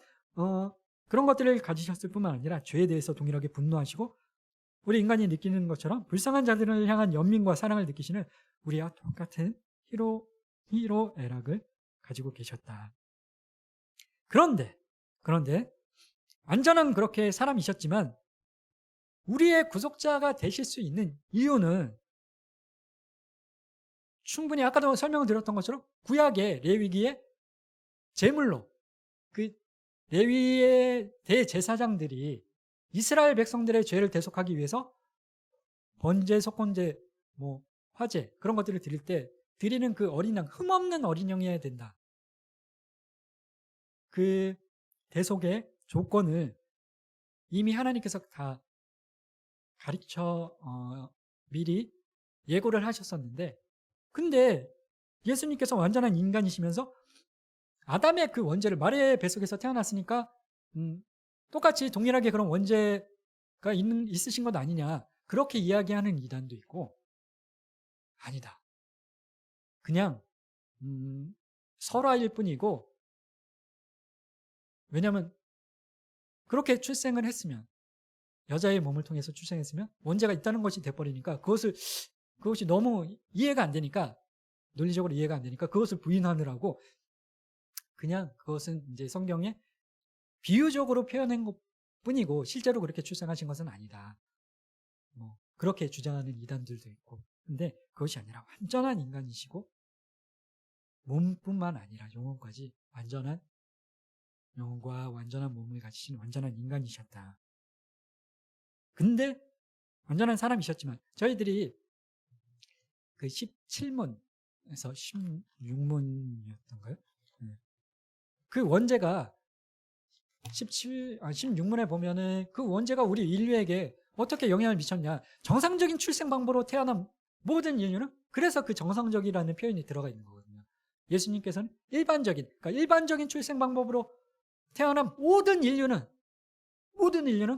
그런 것들을 가지셨을 뿐만 아니라 죄에 대해서 동일하게 분노하시고, 우리 인간이 느끼는 것처럼 불쌍한 자들을 향한 연민과 사랑을 느끼시는 우리와 똑같은 희로애락을 가지고 계셨다. 그런데 완전한 그렇게 사람이셨지만 우리의 구속자가 되실 수 있는 이유는, 충분히 아까도 설명을 드렸던 것처럼 구약의 레위기의 제물로, 그 레위의 대제사장들이 이스라엘 백성들의 죄를 대속하기 위해서 번제, 속건제, 화제, 그런 것들을 드릴 때 드리는 그 어린 양, 흠없는 어린 양이어야 된다. 그 대속의 조건을 이미 하나님께서 다 가르쳐 미리 예고를 하셨었는데, 근데 예수님께서 완전한 인간이시면서 아담의 그 원죄를, 마리아의 뱃속에서 태어났으니까 똑같이 동일하게 그런 원죄가 있으신 것 아니냐, 그렇게 이야기하는 이단도 있고, 아니다, 그냥 설화일 뿐이고, 왜냐하면 그렇게 출생을 했으면, 여자의 몸을 통해서 출생했으면 원죄가 있다는 것이 돼버리니까 그것이 너무 이해가 안 되니까 논리적으로 이해가 안 되니까 그것을 부인하느라고 그냥 그것은 이제 성경에 비유적으로 표현한 것 뿐이고 실제로 그렇게 출생하신 것은 아니다. 뭐 그렇게 주장하는 이단들도 있고. 근데 그것이 아니라 완전한 인간이시고 몸뿐만 아니라 영혼까지 완전한 영혼과 완전한 몸을 가지신 완전한 인간이셨다. 근데 완전한 사람이셨지만 저희들이 그 17문에서 16문이었던가요? 그 원죄가 16문에 보면은 그 원죄가 우리 인류에게 어떻게 영향을 미쳤냐. 정상적인 출생 방법으로 태어난 모든 인류는 그래서 그 정상적이라는 표현이 들어가 있는 거거든요. 예수님께서는 그러니까 일반적인 출생 방법으로 태어난 모든 인류는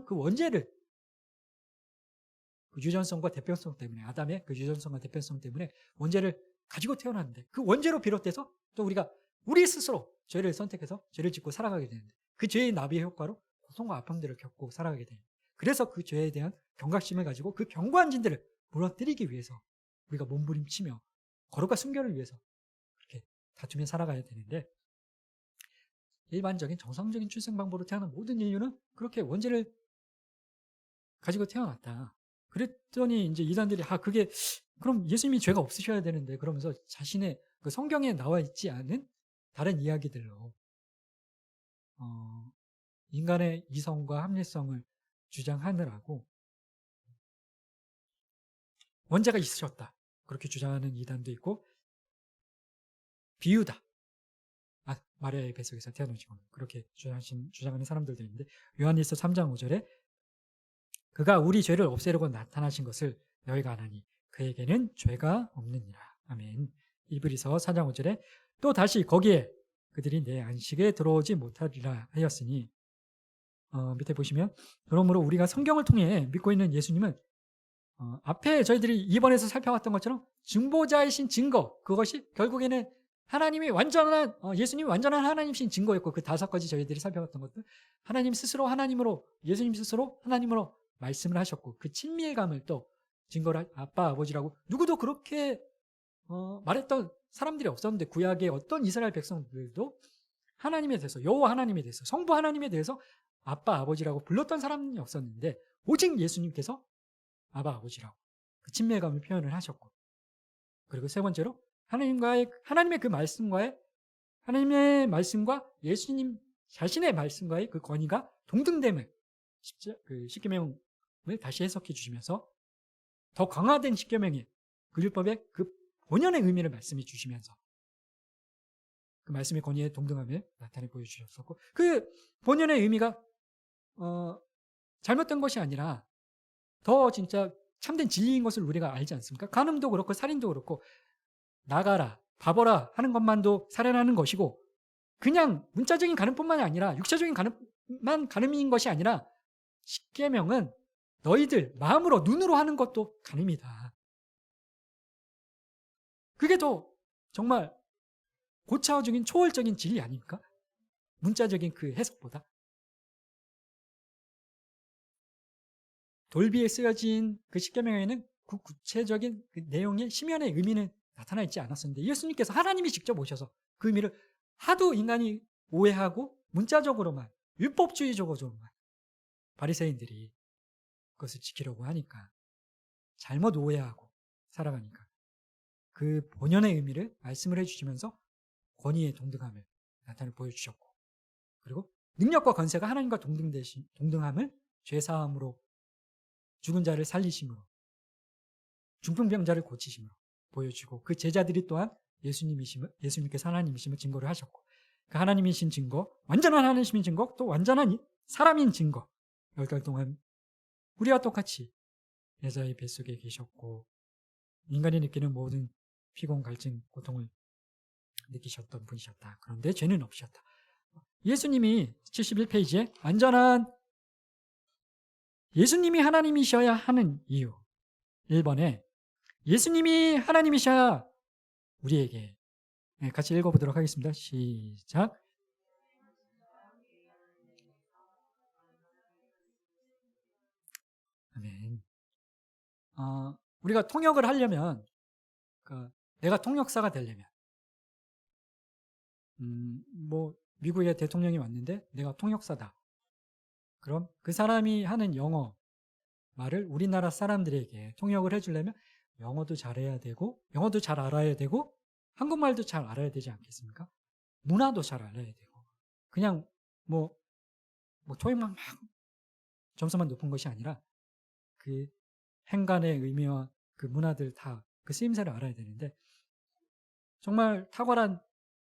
그 원죄를 그 유전성과 대변성 때문에 아담의 그 유전성과 대변성 때문에 원죄를 가지고 태어났는데 그 원죄로 비롯돼서 또 우리가 우리 스스로 죄를 선택해서 죄를 짓고 살아가게 되는데 그 죄의 나비의 효과로 고통과 아픔들을 겪고 살아가게 됩니다. 그래서 그 죄에 대한 경각심을 가지고 그 견고한 진들을 무너뜨리기 위해서 우리가 몸부림치며 거룩과 순결을 위해서 그렇게 다투며 살아가야 되는데 일반적인 정상적인 출생 방법으로 태어난 모든 인류는 그렇게 원죄를 가지고 태어났다. 그랬더니 이제 이단들이 그게 그럼 예수님이 죄가 없으셔야 되는데 그러면서 자신의 그 성경에 나와 있지 않은 다른 이야기들로 인간의 이성과 합리성을 주장하느라고 원죄가 있으셨다. 그렇게 주장하는 이단도 있고 비유다. 마리아의 뱃속에서 태어나신 것 그렇게 주장하는 사람들도 있는데 요한일서 3장 5절에 그가 우리 죄를 없애려고 나타나신 것을 너희가 아나니 그에게는 죄가 없느니라. 아멘. 이브리서 4장 5절에 또 다시 거기에 그들이 내 안식에 들어오지 못하리라 하였으니 밑에 보시면 그러므로 우리가 성경을 통해 믿고 있는 예수님은 앞에 저희들이 이번에서 살펴봤던 것처럼 증보자이신 증거 그것이 결국에는 하나님이 완전한 예수님이 완전한 하나님이신 증거였고 그 5가지 저희들이 살펴봤던 것들 하나님 스스로 하나님으로 예수님 스스로 하나님으로 말씀을 하셨고 그 친밀감을 또 증거를 아빠 아버지라고 누구도 그렇게 말했던 사람들이 없었는데 구약의 어떤 이스라엘 백성들도 하나님에 대해서 여호와 하나님에 대해서 성부 하나님에 대해서 아빠 아버지라고 불렀던 사람이 없었는데 오직 예수님께서 아빠 아버지라고 그 친밀감을 표현을 하셨고 그리고 세 번째로 하나님의 그 말씀과의 하나님의 말씀과 예수님 자신의 말씀과의 그 권위가 동등됨을 십계명을 다시 해석해 주시면서 더 강화된 십계명의 그 율법의 그 본연의 의미를 말씀해 주시면서 그 말씀의 권위의 동등함을 나타내 보여주셨었고 그 본연의 의미가 잘못된 것이 아니라 더 진짜 참된 진리인 것을 우리가 알지 않습니까? 간음도 그렇고 살인도 그렇고 나가라 바보라 하는 것만도 살인하는 것이고 그냥 문자적인 간음뿐만 아니라 육체적인 간음인 것이 아니라 십계명은 너희들 마음으로 눈으로 하는 것도 간음이다. 그게 더 정말 고차원적인 초월적인 진리 아닙니까? 문자적인 그 해석보다. 돌비에 쓰여진 그 십계명에는 그 구체적인 그 내용의 심연의 의미는 나타나 있지 않았었는데 예수님께서 하나님이 직접 오셔서 그 의미를 하도 인간이 오해하고 문자적으로만 율법주의적으로만 바리새인들이 그것을 지키려고 하니까 잘못 오해하고 살아가니까 그 본연의 의미를 말씀을 해주시면서 권위의 동등함을 나타내 보여주셨고 그리고 능력과 권세가 하나님과 동등함을 죄사함으로 죽은 자를 살리심으로 중풍병자를 고치심으로 보여주고 그 제자들이 또한 예수님께서 하나님이심을 증거를 하셨고 그 하나님이신 증거 완전한 하나님이신 증거 또 완전한 사람인 증거 10달 동안 우리와 똑같이 여자의 뱃속에 계셨고 인간이 느끼는 모든 피곤, 갈증, 고통을 느끼셨던 분이셨다. 그런데 죄는 없으셨다. 예수님이 71페이지에 완전한 예수님이 하나님이셔야 하는 이유 1번에 예수님이 하나님이셔야 우리에게 같이 읽어보도록 하겠습니다. 시작. 아멘. 우리가 통역을 하려면 내가 통역사가 되려면 미국의 대통령이 왔는데 내가 통역사다. 그럼 그 사람이 하는 영어 말을 우리나라 사람들에게 통역을 해주려면 영어도 잘해야 되고 영어도 잘 알아야 되고 한국말도 잘 알아야 되지 않겠습니까? 문화도 잘 알아야 되고 그냥 토익만 막 점수만 높은 것이 아니라 그 행간의 의미와 그 문화들 다 그 쓰임새를 알아야 되는데 정말 탁월한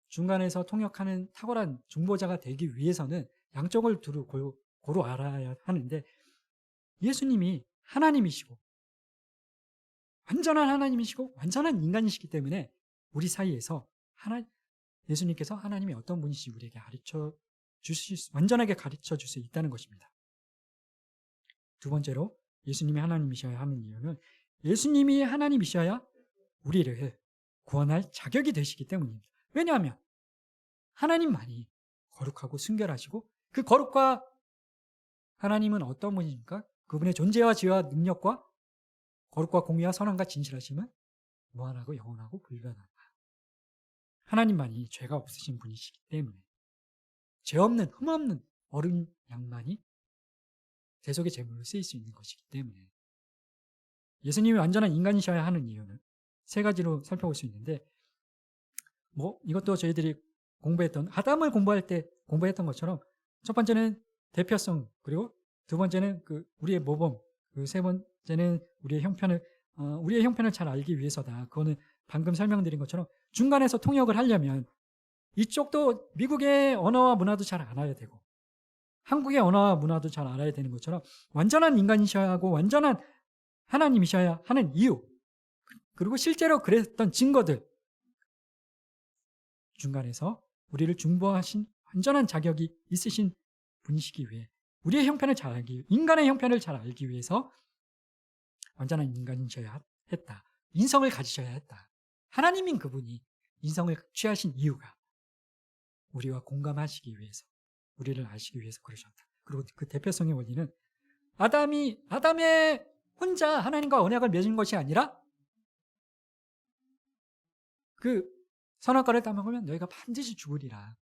중간에서 통역하는 탁월한 중보자가 되기 위해서는 양쪽을 두루 고루 알아야 하는데 예수님이 하나님이시고 완전한 하나님이시고 완전한 인간이시기 때문에 우리 사이에서 예수님께서 하나님이 어떤 분이신지 우리에게 완전하게 가르쳐 줄 수 있다는 것입니다. 두 번째로 예수님이 하나님이셔야 하는 이유는 예수님이 하나님이셔야 우리를 구원할 자격이 되시기 때문입니다. 왜냐하면 하나님만이 거룩하고 순결하시고 그 거룩과 하나님은 어떤 분입니까? 그분의 존재와 지혜와 능력과 거룩과 공의와 선함과 진실하심은 무한하고 영원하고 불변하다. 하나님만이 죄가 없으신 분이시기 때문에 죄 없는 흠없는 어린 양만이 대속의 제물로 쓰일 수 있는 것이기 때문에 예수님이 완전한 인간이셔야 하는 이유는 세 가지로 살펴볼 수 있는데 이것도 저희들이 아담을 공부할 때 공부했던 것처럼 첫 번째는 대표성, 그리고 두 번째는 우리의 모범, 그리고 세 번째는 우리의 형편을 잘 알기 위해서다. 그거는 방금 설명드린 것처럼 중간에서 통역을 하려면 이쪽도 미국의 언어와 문화도 잘 알아야 되고 한국의 언어와 문화도 잘 알아야 되는 것처럼 완전한 인간이셔야 하고 완전한 하나님이셔야 하는 이유, 그리고 실제로 그랬던 증거들, 중간에서 우리를 중보하신 완전한 자격이 있으신 분이시기 위해 우리의 형편을 잘 인간의 형편을 잘 알기 위해서 완전한 인간이셔야 했다. 인성을 가지셔야 했다. 하나님인 그분이 인성을 취하신 이유가 우리와 공감하시기 위해서, 우리를 아시기 위해서 그러셨다. 그리고 그 대표성의 원리는 아담의 혼자 하나님과 언약을 맺은 것이 아니라 그 선악과를 따먹으면 너희가 반드시 죽으리라.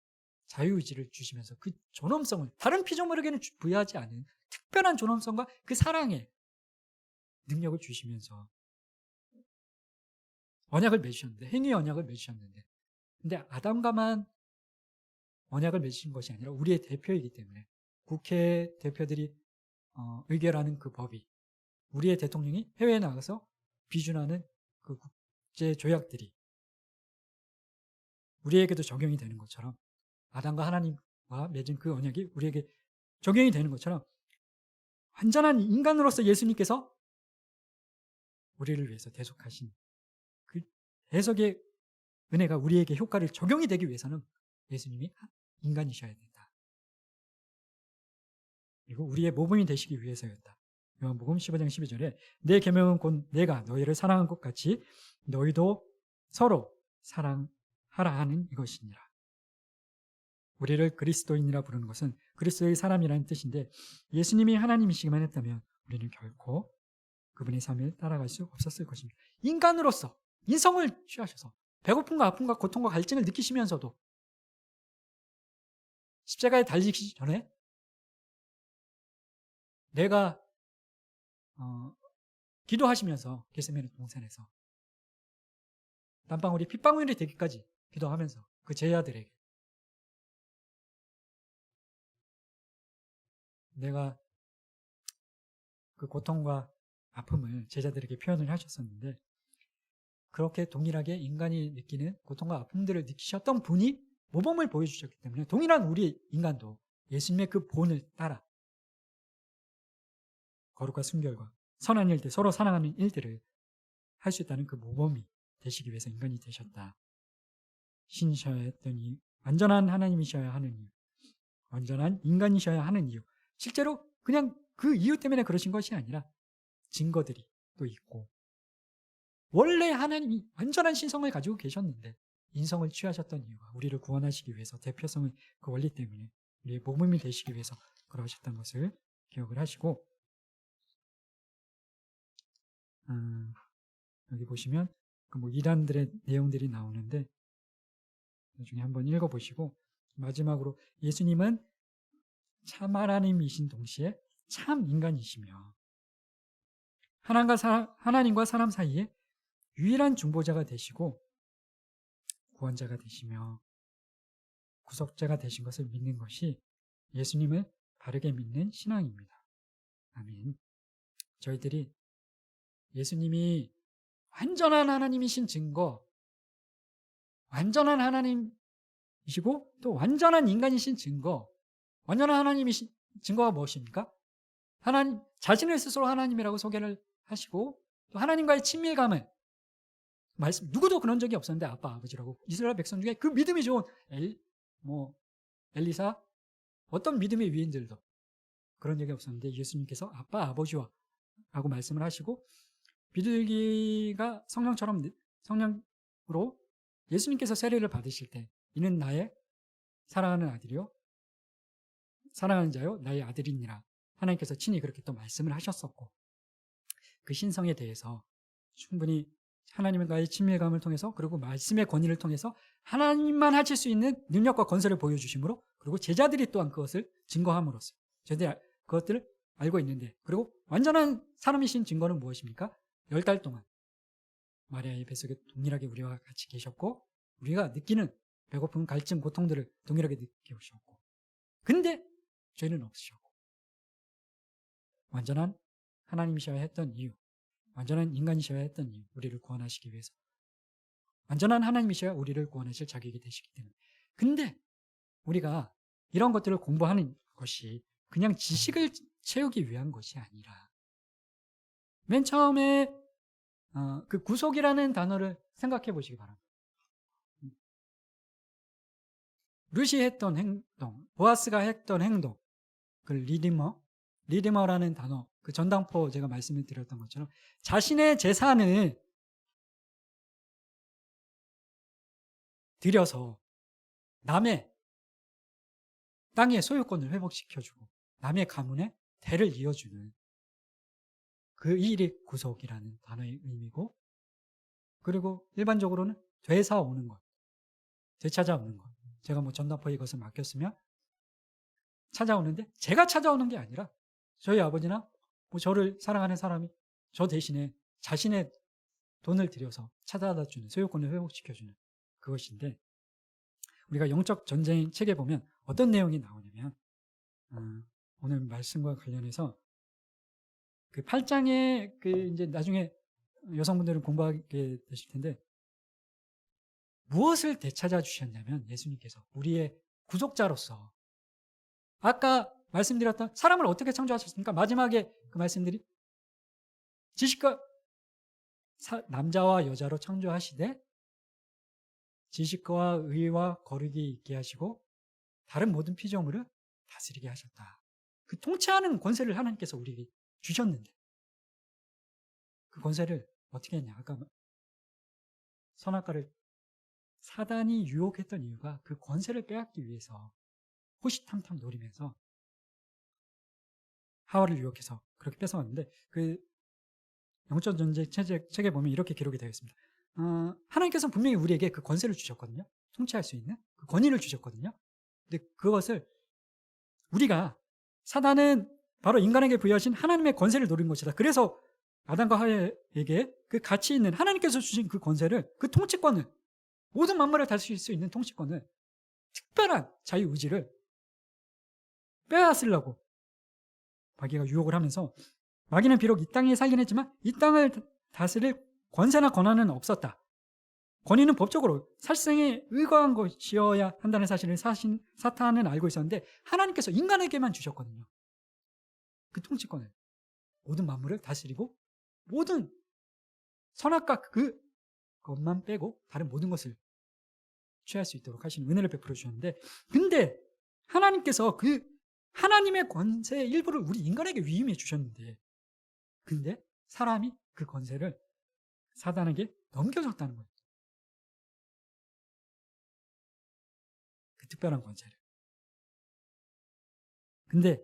자유의지를 주시면서 그 존엄성을 다른 피조물에게는 부여하지 않은 특별한 존엄성과 그 사랑의 능력을 주시면서 언약을 맺으셨는데, 행위의 언약을 맺으셨는데, 근데 아담과만 언약을 맺으신 것이 아니라 우리의 대표이기 때문에 국회 대표들이 의결하는 그 법이, 우리의 대통령이 해외에 나가서 비준하는 그 국제 조약들이 우리에게도 적용이 되는 것처럼, 아담과 하나님과 맺은 그 언약이 우리에게 적용이 되는 것처럼 완전한 인간으로서 예수님께서 우리를 위해서 대속하신 그 대속의 은혜가 우리에게 효과를 적용이 되기 위해서는 예수님이 인간이셔야 된다. 그리고 우리의 모범이 되시기 위해서였다. 요한복음 15장 12절에 내 계명은 곧 내가 너희를 사랑한 것 같이 너희도 서로 사랑하라 하는 이것이니라. 우리를 그리스도인이라 부르는 것은 그리스도의 사람이라는 뜻인데, 예수님이 하나님이시기만 했다면 우리는 결코 그분의 삶을 따라갈 수 없었을 것입니다. 인간으로서 인성을 취하셔서 배고픔과 아픔과 고통과 갈증을 느끼시면서도 십자가에 달리기 전에 내가 기도하시면서 겟세마네 동산에서 땀방울이 핏방울이 되기까지 기도하면서 그 제자들에게 내가 그 고통과 아픔을 제자들에게 표현을 하셨었는데, 그렇게 동일하게 인간이 느끼는 고통과 아픔들을 느끼셨던 분이 모범을 보여주셨기 때문에 동일한 우리 인간도 예수님의 그 본을 따라 거룩과 순결과 선한 일들, 서로 사랑하는 일들을 할 수 있다는 그 모범이 되시기 위해서 인간이 되셨다. 신이셔야 했던 이유, 완전한 하나님이셔야 하는 이유, 완전한 인간이셔야 하는 이유, 실제로 그냥 그 이유 때문에 그러신 것이 아니라 증거들이 또 있고, 원래 하나님이 완전한 신성을 가지고 계셨는데 인성을 취하셨던 이유가 우리를 구원하시기 위해서, 대표성의 그 원리 때문에 우리의 모범이 되시기 위해서 그러셨던 것을 기억을 하시고, 여기 보시면 그 뭐 이단들의 내용들이 나오는데 나중에 한번 읽어보시고, 마지막으로 예수님은 참 하나님이신 동시에 참 인간이시며 하나님과 사람 사이에 유일한 중보자가 되시고 구원자가 되시며 구속자가 되신 것을 믿는 것이 예수님을 바르게 믿는 신앙입니다. 아멘. 저희들이 예수님이 완전한 하나님이신 증거, 완전한 하나님이시고 또 완전한 인간이신 증거, 완전한 하나님이신 증거가 무엇입니까? 하나님 자신을 스스로 하나님이라고 소개를 하시고 또 하나님과의 친밀감을 누구도 그런 적이 없었는데 아빠 아버지라고 이스라엘 백성 중에 그 믿음이 좋은 엘리사 어떤 믿음의 위인들도 그런 적이 없었는데 예수님께서 아빠 아버지와 라고 말씀을 하시고 비둘기가 성령으로 예수님께서 세례를 받으실 때 이는 나의 사랑하는 아들이요 사랑하는 자요 나의 아들이니라 하나님께서 친히 그렇게 또 말씀을 하셨었고 그 신성에 대해서 충분히 하나님과의 친밀감을 통해서 그리고 말씀의 권위를 통해서 하나님만 하실 수 있는 능력과 건설을 보여주심으로 그리고 제자들이 또한 그것을 증거함으로써 저희들이 그것들을 알고 있는데 그리고 완전한 사람이신 증거는 무엇입니까? 10달 동안 마리아의 뱃속에 동일하게 우리와 같이 계셨고 우리가 느끼는 배고픔, 갈증, 고통들을 동일하게 느껴오셨고 근데 죄는 없으셨고 완전한 하나님이셔야 했던 이유 완전한 인간이셔야 했던 이유 우리를 구원하시기 위해서 완전한 하나님이셔야 우리를 구원하실 자격이 되시기 때문에 근데 우리가 이런 것들을 공부하는 것이 그냥 지식을 채우기 위한 것이 아니라 맨 처음에 그 구속이라는 단어를 생각해 보시기 바랍니다. 루시 했던 행동, 보아스가 했던 행동, 그 리디머라는 단어, 그 전당포 제가 말씀을 드렸던 것처럼 자신의 재산을 들여서 남의 땅의 소유권을 회복시켜주고 남의 가문에 대를 이어주는 그 일이 구속이라는 단어의 의미고 그리고 일반적으로는 되사오는 것, 되찾아오는 것. 제가 뭐 전당포에 이것을 맡겼으면 찾아오는데 제가 찾아오는 게 아니라 저희 아버지나 뭐 저를 사랑하는 사람이 저 대신에 자신의 돈을 들여서 찾아다주는 소유권을 회복시켜주는 그것인데 우리가 영적 전쟁 책에 보면 어떤 내용이 나오냐면 오늘 말씀과 관련해서 그 8장에 그 이제 나중에 여성분들은 공부하게 되실 텐데 무엇을 되찾아 주셨냐면 예수님께서 우리의 구속자로서 아까 말씀드렸던 사람을 어떻게 창조하셨습니까? 마지막에 그 말씀들이 지식과 남자와 여자로 창조하시되 지식과 의와 거룩이 있게 하시고 다른 모든 피조물을 다스리게 하셨다. 그 통치하는 권세를 하나님께서 우리에게 주셨는데 그 권세를 어떻게 했냐? 아까 선악과를 사단이 유혹했던 이유가 그 권세를 빼앗기 위해서 호시탐탐 노리면서 하와를 유혹해서 그렇게 뺏어왔는데 그 영적 전쟁 책에 보면 이렇게 기록이 되어 있습니다. 하나님께서는 분명히 우리에게 그 권세를 주셨거든요. 통치할 수 있는 그 권위를 주셨거든요. 근데 그것을 우리가 사단은 바로 인간에게 부여하신 하나님의 권세를 노린 것이다. 그래서 아담과 하와에게 그 가치 있는 하나님께서 주신 그 권세를 그 통치권을 모든 만물을 다스릴 수 있는 통치권을 특별한 자유의지를 빼앗으려고 마귀가 유혹을 하면서 마귀는 비록 이 땅에 살긴 했지만 이 땅을 다스릴 권세나 권한은 없었다. 권위는 법적으로 살생에 의거한 것이어야 한다는 사실을 사탄은 알고 있었는데 하나님께서 인간에게만 주셨거든요. 그 통치권을 모든 만물을 다스리고 모든 선악과 그것만 빼고 다른 모든 것을 취할 수 있도록 하시는 은혜를 베풀어 주셨는데 근데 하나님께서 그 하나님의 권세의 일부를 우리 인간에게 위임해 주셨는데 근데 사람이 그 권세를 사단에게 넘겨줬다는 거예요. 그 특별한 권세를. 근데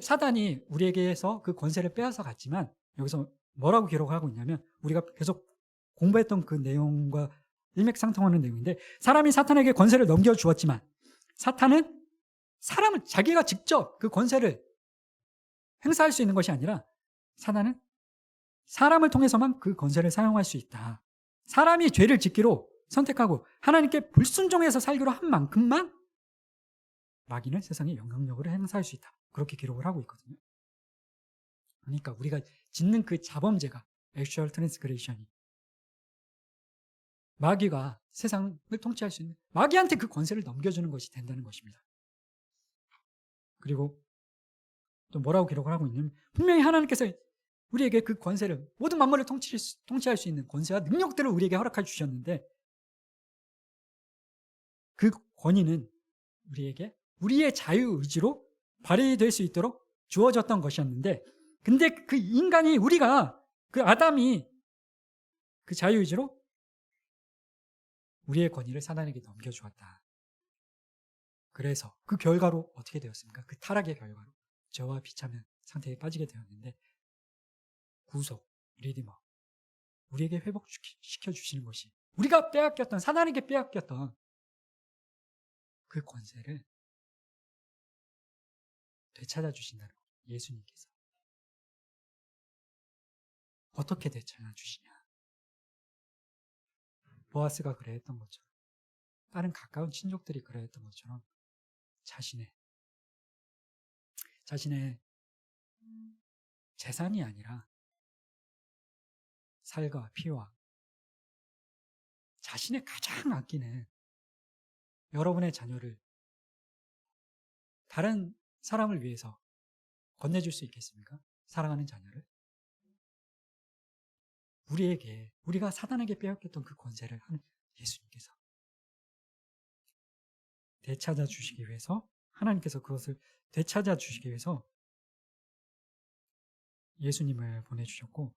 사단이 우리에게서 그 권세를 빼앗아 갔지만 여기서 뭐라고 기록하고 있냐면 우리가 계속 공부했던 그 내용과 일맥상통하는 내용인데 사람이 사탄에게 권세를 넘겨주었지만 사탄은 사람을 자기가 직접 그 권세를 행사할 수 있는 것이 아니라 사탄은 사람을 통해서만 그 권세를 사용할 수 있다. 사람이 죄를 짓기로 선택하고 하나님께 불순종해서 살기로 한 만큼만 마귀는 세상에 영향력을 행사할 수 있다. 그렇게 기록을 하고 있거든요. 그러니까 우리가 짓는 그 자범죄가 actual transgression이 마귀가 세상을 통치할 수 있는 마귀한테 그 권세를 넘겨주는 것이 된다는 것입니다. 그리고 또 뭐라고 기록을 하고 있냐면 분명히 하나님께서 우리에게 그 권세를 모든 만물을 통치할 수 있는 권세와 능력들을 우리에게 허락해 주셨는데 그 권위는 우리에게 우리의 자유의지로 발휘될 수 있도록 주어졌던 것이었는데 근데 그 인간이 우리가 그 아담이 그 자유의지로 우리의 권위를 사단에게 넘겨주었다. 그래서 그 결과로 어떻게 되었습니까? 그 타락의 결과로 죄와 비참한 상태에 빠지게 되었는데 구속, 리디머 우리에게 회복시켜 주시는 것이 우리가 빼앗겼던 사단에게 빼앗겼던 그 권세를 되찾아 주신다는 거예요. 예수님께서 어떻게 되찾아 주시냐? 보아스가 그래했던 것처럼 다른 가까운 친족들이 그래했던 것처럼 자신의 재산이 아니라 살과 피와 자신의 가장 아끼는 여러분의 자녀를 다른 사람을 위해서 건네줄 수 있겠습니까? 사랑하는 자녀를 우리가 사단에게 빼앗겼던 그 권세를 하는 예수님께서 되찾아 주시기 위해서 하나님께서 그것을 되찾아 주시기 위해서 예수님을 보내주셨고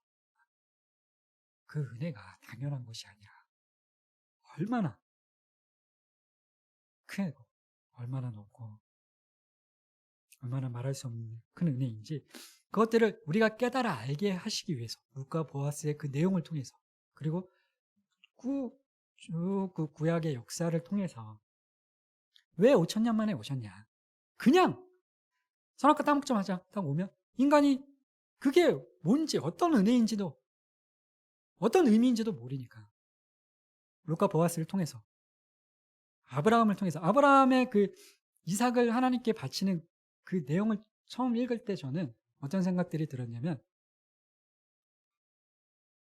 그 은혜가 당연한 것이 아니라 얼마나 크고 얼마나 높고 얼마나 말할 수 없는 큰 은혜인지 그것들을 우리가 깨달아 알게 하시기 위해서 룻과 보아스의 그 내용을 통해서 그리고 쭉 그 구약의 역사를 통해서 왜 5,000년 만에 오셨냐 그냥 선악과 따먹자마자 딱 오면 인간이 그게 뭔지 어떤 은혜인지도 어떤 의미인지도 모르니까 룻과 보아스를 통해서 아브라함을 통해서 아브라함의 그 이삭을 하나님께 바치는 그 내용을 처음 읽을 때 저는 어떤 생각들이 들었냐면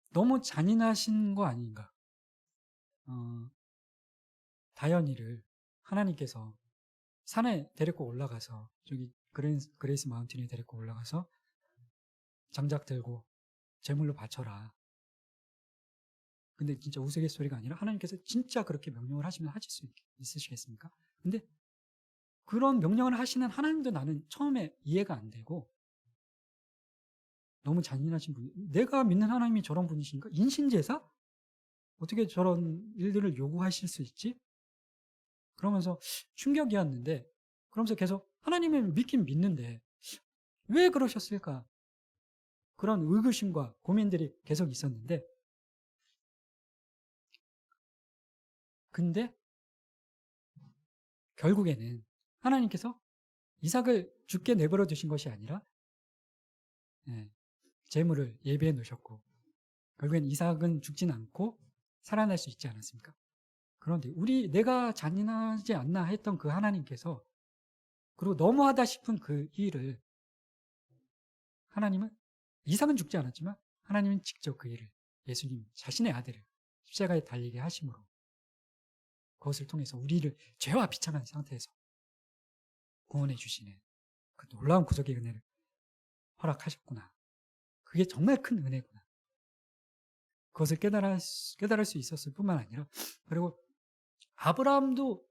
너무 잔인하신 거 아닌가. 다현이를 하나님께서 산에 데리고 올라가서 저기 그레이스 마운틴에 데리고 올라가서 장작 들고 제물로 바쳐라. 근데 진짜 우스갯소리가 아니라 하나님께서 진짜 그렇게 명령을 하시면 하실 수 있으시겠습니까? 근데 그런 명령을 하시는 하나님도 나는 처음에 이해가 안 되고 너무 잔인하신 분. 내가 믿는 하나님이 저런 분이신가? 인신제사? 어떻게 저런 일들을 요구하실 수 있지? 그러면서 충격이었는데 그러면서 계속 하나님을 믿긴 믿는데 왜 그러셨을까? 그런 의구심과 고민들이 계속 있었는데 근데 결국에는 하나님께서 이삭을 죽게 내버려 두신 것이 아니라 제물을 예비해 놓으셨고 결국엔 이삭은 죽진 않고 살아날 수 있지 않았습니까? 그런데 내가 잔인하지 않나 했던 그 하나님께서 그리고 너무하다 싶은 그 일을 하나님은 이삭은 죽지 않았지만 하나님은 직접 그 일을 예수님 자신의 아들을 십자가에 달리게 하심으로 그것을 통해서 우리를 죄와 비참한 상태에서 구원해 주시는 그 놀라운 구속의 은혜를 허락하셨구나. 그게 정말 큰 은혜구나. 그것을 깨달을 수 있었을 뿐만 아니라 그리고 아브라함도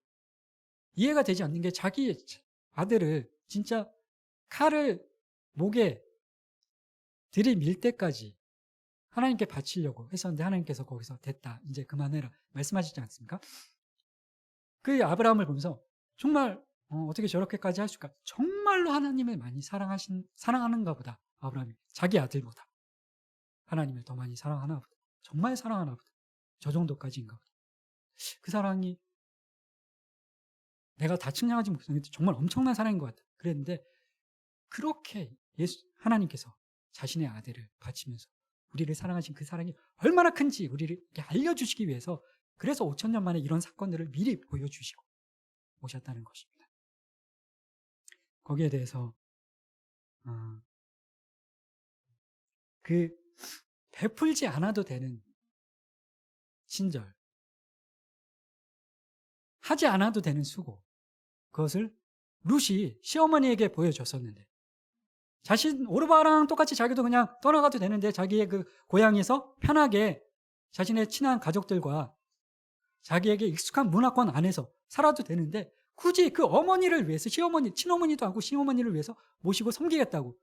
이해가 되지 않는 게 자기 아들을 진짜 칼을 목에 들이밀 때까지 하나님께 바치려고 했었는데 하나님께서 거기서 됐다. 이제 그만해라. 말씀하시지 않습니까? 그 아브라함을 보면서 정말 어떻게 저렇게까지 할 수가 정말로 하나님을 많이 사랑하는가 보다. 아브라함이 자기 아들보다. 하나님을 더 많이 사랑하나 보다. 정말 사랑하나 보다. 저 정도까지인가 보다. 그 사랑이 내가 다 측량하지 못했는데 정말 엄청난 사랑인 것 같다. 그랬는데 그렇게 하나님께서 자신의 아들을 바치면서 우리를 사랑하신 그 사랑이 얼마나 큰지 우리를 알려주시기 위해서 그래서 5,000년 만에 이런 사건들을 미리 보여주시고 오셨다는 것입니다. 거기에 대해서 그 베풀지 않아도 되는 친절, 하지 않아도 되는 수고, 그것을 룻이 시어머니에게 보여줬었는데 자신 오르바랑 똑같이 자기도 그냥 떠나가도 되는데 자기의 그 고향에서 편하게 자신의 친한 가족들과 자기에게 익숙한 문화권 안에서 살아도 되는데 굳이 그 어머니를 위해서 시어머니, 친어머니도 하고 시어머니를 위해서 모시고 섬기겠다고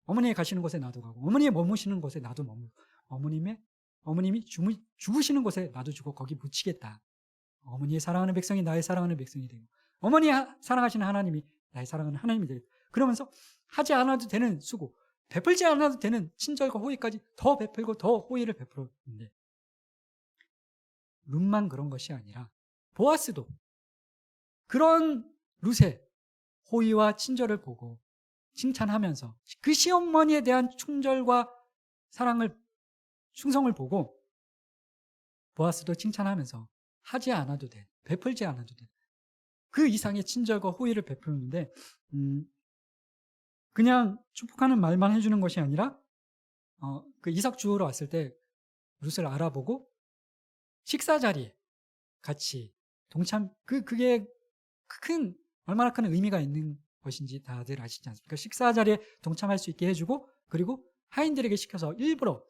어머니의 가시는 곳에 나도 가고 어머니의 머무시는 곳에 나도 머물고 어머님이 죽으시는 곳에 나도 죽고 거기 묻히겠다. 어머니의 사랑하는 백성이 나의 사랑하는 백성이 되고 어머니의 사랑하시는 하나님이 나의 사랑하는 하나님이 되겠다. 그러면서 하지 않아도 되는 수고, 베풀지 않아도 되는 친절과 호의까지 더 베풀고 더 호의를 베풀었는데 룻만 그런 것이 아니라 보아스도 그런 룻의 호의와 친절을 보고 칭찬하면서 그 시어머니에 대한 충절과 사랑을 충성을 보고 보아스도 칭찬하면서 하지 않아도 돼, 베풀지 않아도 돼. 그 이상의 친절과 호의를 베푸는데 그냥 축복하는 말만 해주는 것이 아니라 그 이삭 주우러 왔을 때 룻을 알아보고 식사 자리에 같이 그게 얼마나 큰 의미가 있는 것인지 다들 아시지 않습니까? 식사 자리에 동참할 수 있게 해주고 그리고 하인들에게 시켜서 일부러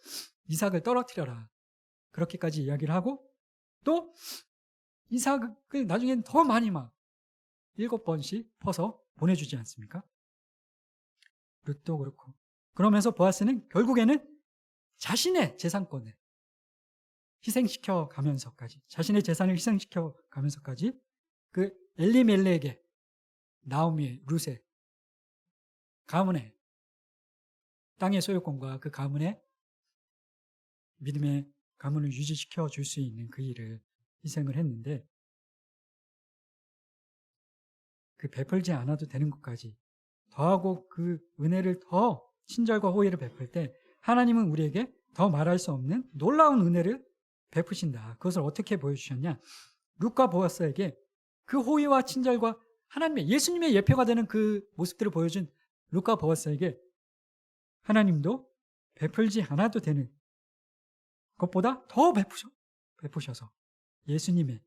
이삭을 떨어뜨려라 그렇게까지 이야기를 하고 또 이삭을 나중엔 더 많이 막 7번씩 퍼서 보내주지 않습니까? 룻도 그렇고 그러면서 보아스는 결국에는 자신의 재산권을 희생시켜 가면서까지 자신의 재산을 희생시켜 가면서까지 그 엘리멜렉의 나오미의 룻의 가문의 땅의 소유권과 그 가문의 믿음의 가문을 유지시켜 줄 수 있는 그 일을 희생을 했는데 그 베풀지 않아도 되는 것까지 더하고 그 은혜를 더 친절과 호의를 베풀 때 하나님은 우리에게 더 말할 수 없는 놀라운 은혜를 베푸신다. 그것을 어떻게 보여주셨냐? 룻과 보아스에게 그 호의와 친절과 하나님의 예수님의 예표가 되는 그 모습들을 보여준 룻과 보아스에게 하나님도 베풀지 않아도 되는 것보다 더 베푸셔서 예수님의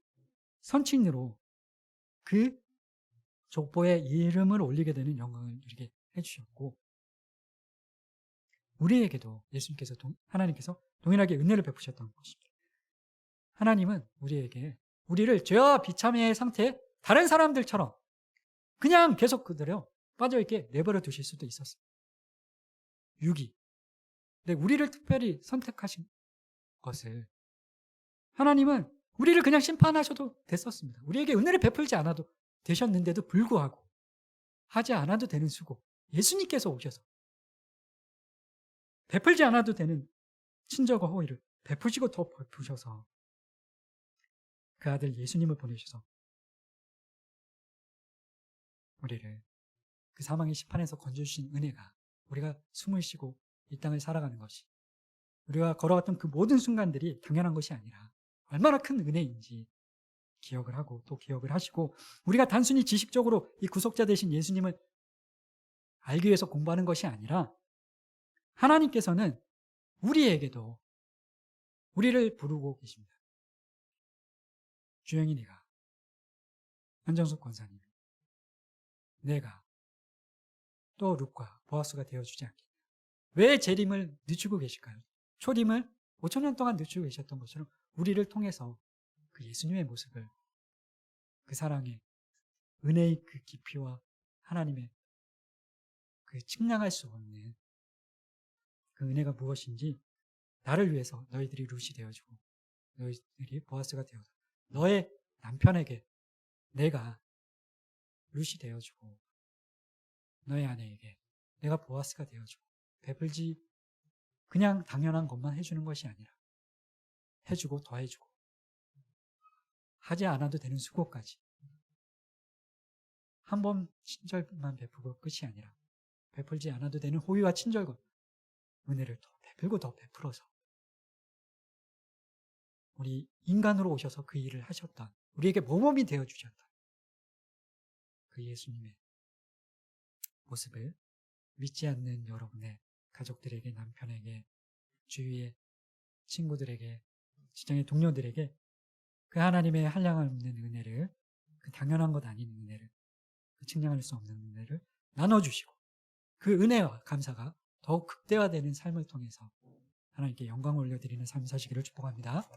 선친으로 그 족보의 이름을 올리게 되는 영광을 누리게 해주셨고 우리에게도 예수님께서 하나님께서 동일하게 은혜를 베푸셨던 것입니다. 하나님은 우리를 죄와 비참의 상태에 다른 사람들처럼 그냥 계속 그대로 빠져있게 내버려 두실 수도 있었어요. 유기. 근데 우리를 특별히 선택하신 것을 하나님은 우리를 그냥 심판하셔도 됐었습니다. 우리에게 은혜를 베풀지 않아도 되셨는데도 불구하고 하지 않아도 되는 수고 예수님께서 오셔서 베풀지 않아도 되는 친절과 호의를 베푸시고 더 베푸셔서 그 아들 예수님을 보내셔서 우리를 그 사망의 심판에서 건져주신 은혜가 우리가 숨을 쉬고 이 땅을 살아가는 것이 우리가 걸어왔던 그 모든 순간들이 당연한 것이 아니라 얼마나 큰 은혜인지 기억을 하고 또 기억을 하시고 우리가 단순히 지식적으로 이 구속자 되신 예수님을 알기 위해서 공부하는 것이 아니라 하나님께서는 우리에게도 우리를 부르고 계십니다. 주영이 네가 한정숙 권사님 내가 또 룻과 보아스가 되어주지 않겠냐. 왜 재림을 늦추고 계실까요? 초림을 5,000년 동안 늦추고 계셨던 것처럼 우리를 통해서 그 예수님의 모습을 그 사랑의 은혜의 그 깊이와 하나님의 그 측량할 수 없는 그 은혜가 무엇인지 나를 위해서 너희들이 룻이 되어주고 너희들이 보아스가 되어서 너의 남편에게 내가 룻이 되어주고 너의 아내에게 내가 보아스가 되어주고 베풀지 그냥 당연한 것만 해주는 것이 아니라 해주고 더 해주고 하지 않아도 되는 수고까지 한 번 친절만 베풀고 끝이 아니라 베풀지 않아도 되는 호의와 친절과 은혜를 더 베풀고 더 베풀어서 우리 인간으로 오셔서 그 일을 하셨던 우리에게 모범이 되어주셨던 그 예수님의 모습을 믿지 않는 여러분의 가족들에게, 남편에게, 주위의 친구들에게, 직장의 동료들에게 그 하나님의 한량할 없는 은혜를, 그 당연한 것 아닌 은혜를, 그 측량할 수 없는 은혜를 나눠주시고 그 은혜와 감사가 더욱 극대화되는 삶을 통해서 하나님께 영광을 올려드리는 삶 사시기를 축복합니다.